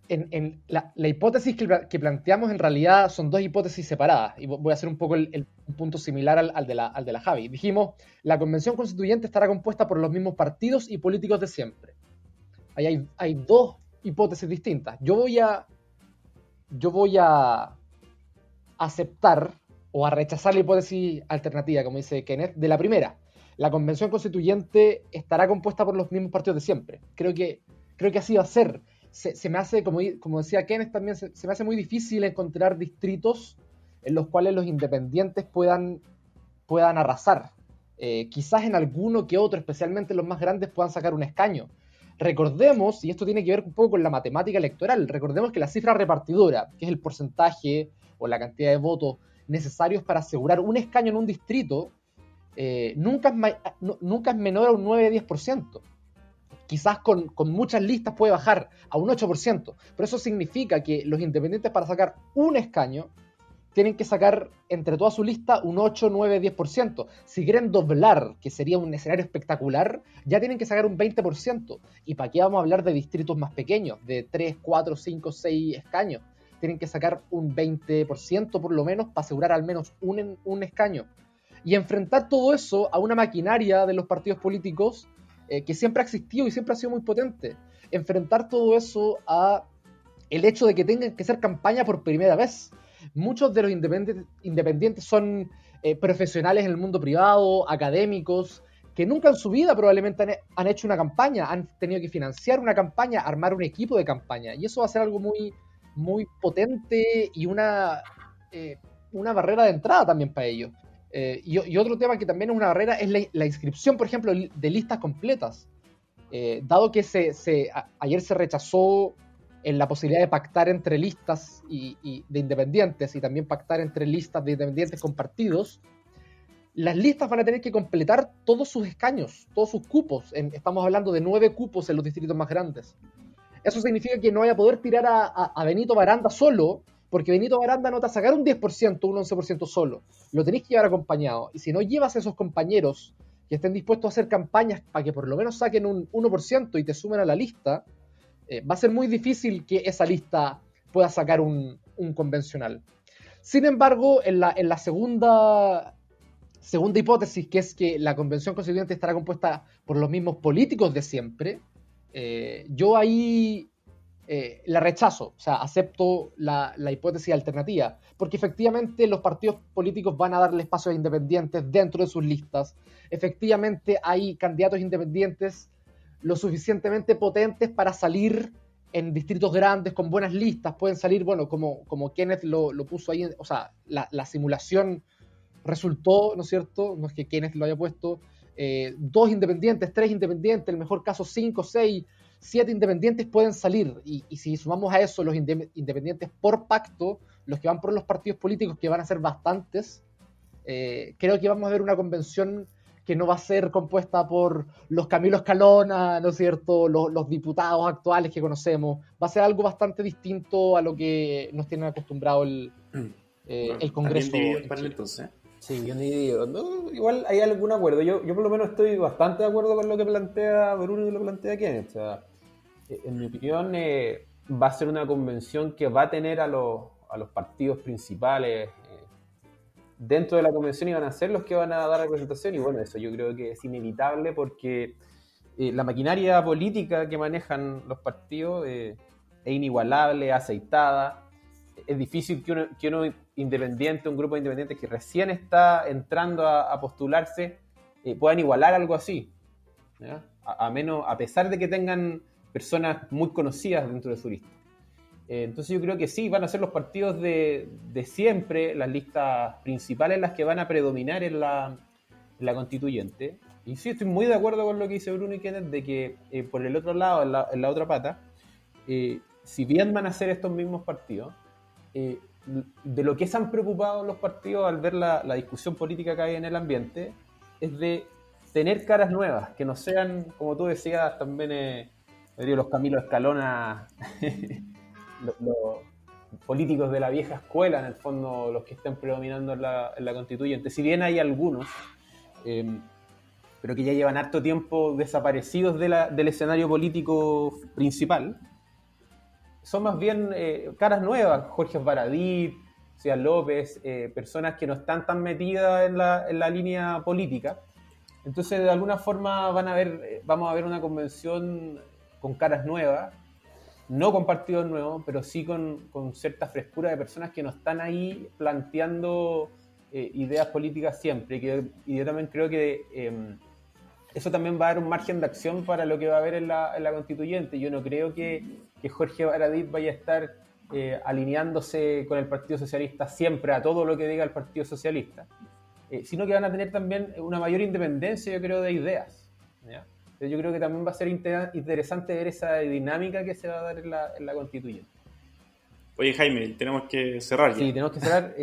S5: en la hipótesis que planteamos en realidad son dos hipótesis separadas, y voy a hacer un poco un punto similar al de la Javi. Dijimos, la convención constituyente estará compuesta por los mismos partidos y políticos de siempre. Ahí hay dos hipótesis distintas. Yo voy a aceptar o a rechazar la hipótesis alternativa, como dice Kenneth, de la primera. La convención constituyente estará compuesta por los mismos partidos de siempre. Creo que así va a ser. Se me hace, como decía Kenneth también, se me hace muy difícil encontrar distritos en los cuales los independientes puedan arrasar. Quizás en alguno que otro, especialmente los más grandes, puedan sacar un escaño. Recordemos, y esto tiene que ver un poco con la matemática electoral, recordemos que la cifra repartidora, que es el porcentaje o la cantidad de votos necesarios para asegurar un escaño en un distrito, nunca es menor a un 9-10%. Quizás con muchas listas puede bajar a un 8%, pero eso significa que los independientes para sacar un escaño tienen que sacar entre toda su lista un 8, 9, 10%. Si quieren doblar, que sería un escenario espectacular, ya tienen que sacar un 20%. ¿Y para qué vamos a hablar de distritos más pequeños, de 3, 4, 5, 6 escaños? Tienen que sacar un 20% por lo menos para asegurar al menos un escaño. Y enfrentar todo eso a una maquinaria de los partidos políticos que siempre ha existido y siempre ha sido muy potente. Enfrentar todo eso a el hecho de que tengan que hacer campaña por primera vez. Muchos de los independientes son profesionales en el mundo privado, académicos, que nunca en su vida probablemente han hecho una campaña, han tenido que financiar una campaña, armar un equipo de campaña. Y eso va a ser algo muy, muy potente y una barrera de entrada también para ellos. Y otro tema que también es una barrera es la inscripción, por ejemplo, de listas completas. Dado que ayer se rechazó en la posibilidad de pactar entre listas y de independientes y también pactar entre listas de independientes con partidos, las listas van a tener que completar todos sus escaños, todos sus cupos. Estamos hablando de 9 cupos en los distritos más grandes. Eso significa que no vaya a poder tirar a Benito Baranda solo, porque Benito Baranda no te va a sacar un 10%, un 11% solo. Lo tenés que llevar acompañado. Y si no llevas a esos compañeros que estén dispuestos a hacer campañas para que por lo menos saquen un 1% y te sumen a la lista, va a ser muy difícil que esa lista pueda sacar un convencional. Sin embargo, en la segunda hipótesis, que es que la convención constituyente estará compuesta por los mismos políticos de siempre, yo ahí la rechazo, o sea, acepto la hipótesis alternativa, porque efectivamente los partidos políticos van a darle espacio a independientes dentro de sus listas. Efectivamente hay candidatos independientes lo suficientemente potentes para salir en distritos grandes con buenas listas. Pueden salir, bueno, como Kenneth lo puso ahí, o sea, la simulación resultó, ¿no es cierto? No es que Kenneth lo haya puesto, 2 independientes, 3 independientes, en el mejor caso 5, 6, 7 independientes pueden salir. Y si sumamos a eso los independientes por pacto, los que van por los partidos políticos, que van a ser bastantes, creo que vamos a ver una convención que no va a ser compuesta por los Camilo Escalona, ¿no es cierto?, los diputados actuales que conocemos. Va a ser algo bastante distinto a lo que nos tienen acostumbrado el Congreso.
S1: Entonces.
S3: Sí, yo ni digo. No, igual hay algún acuerdo. Yo por lo menos estoy bastante de acuerdo con lo que plantea Bruno y lo que plantea Kenneth. O sea, en mi opinión, va a ser una convención que va a tener a los partidos principales dentro de la convención y van a ser los que van a dar representación. Y bueno, eso yo creo que es inevitable porque la maquinaria política que manejan los partidos es inigualable, aceitada. Es difícil que uno independiente, un grupo de independientes que recién está entrando a postularse, puedan igualar algo así, ¿ya? A pesar de que tengan personas muy conocidas dentro de su lista. Entonces yo creo que sí, van a ser los partidos de siempre, las listas principales, las que van a predominar en la constituyente. Y sí, estoy muy de acuerdo con lo que dice Bruno y Kenneth, de que por el otro lado, en la otra pata, si bien van a ser estos mismos partidos, de lo que se han preocupado los partidos al ver la discusión política que hay en el ambiente es de tener caras nuevas, que no sean, como tú decías, también los Camilo Escalona, los políticos de la vieja escuela, en el fondo, los que estén predominando en la constituyente. Si bien hay algunos, pero que ya llevan harto tiempo desaparecidos del escenario político principal, son más bien caras nuevas, Jorge Baradit, Ciudad López, personas que no están tan metidas en la línea política. Entonces, de alguna forma vamos a ver una convención con caras nuevas, no con partidos nuevos, pero sí con cierta frescura de personas que no están ahí planteando ideas políticas siempre. Y yo también creo que eso también va a dar un margen de acción para lo que va a haber en la constituyente. Yo no creo que Jorge Baradit vaya a estar alineándose con el Partido Socialista siempre a todo lo que diga el Partido Socialista, sino que van a tener también una mayor independencia, yo creo, de ideas, ¿ya? Yo creo que también va a ser interesante ver esa dinámica que se va a dar en la constituyente.
S1: Oye, Jaime, tenemos que cerrar ya.
S3: Sí, tenemos que cerrar.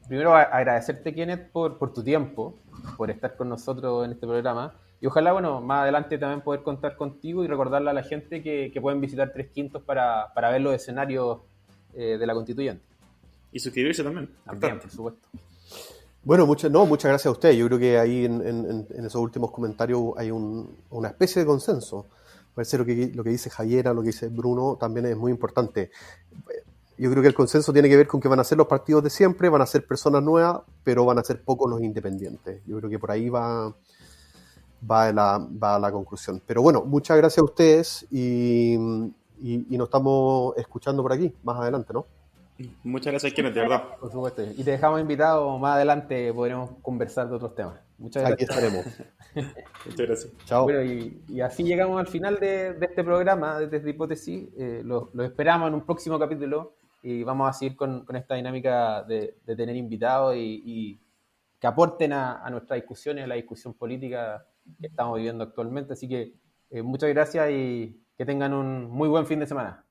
S3: Primero, agradecerte, Kenneth, por tu tiempo, por estar con nosotros en este programa. Y ojalá, bueno, más adelante también poder contar contigo y recordarle a la gente que pueden visitar Tres Quintos para ver los escenarios de la constituyente.
S1: Y suscribirse también.
S3: También, por supuesto.
S6: Bueno, muchas gracias a ustedes. Yo creo que ahí en esos últimos comentarios hay una especie de consenso. Parece lo que dice Javiera, lo que dice Bruno, también es muy importante. Yo creo que el consenso tiene que ver con que van a ser los partidos de siempre, van a ser personas nuevas, pero van a ser pocos los independientes. Yo creo que por ahí va la conclusión. Pero bueno, muchas gracias a ustedes y nos estamos escuchando por aquí más adelante, ¿no?
S1: Muchas gracias, Kenneth, de verdad.
S3: Por supuesto. Y te dejamos invitado, más adelante podremos conversar de otros temas. Muchas gracias.
S6: Aquí estaremos.
S1: Muchas gracias.
S6: Chao.
S3: Bueno, y así llegamos al final de este programa Desde Hipótesis. Lo esperamos en un próximo capítulo y vamos a seguir con esta dinámica de tener invitados y que aporten a nuestras discusiones, a la discusión política que estamos viviendo actualmente. Así que muchas gracias y que tengan un muy buen fin de semana.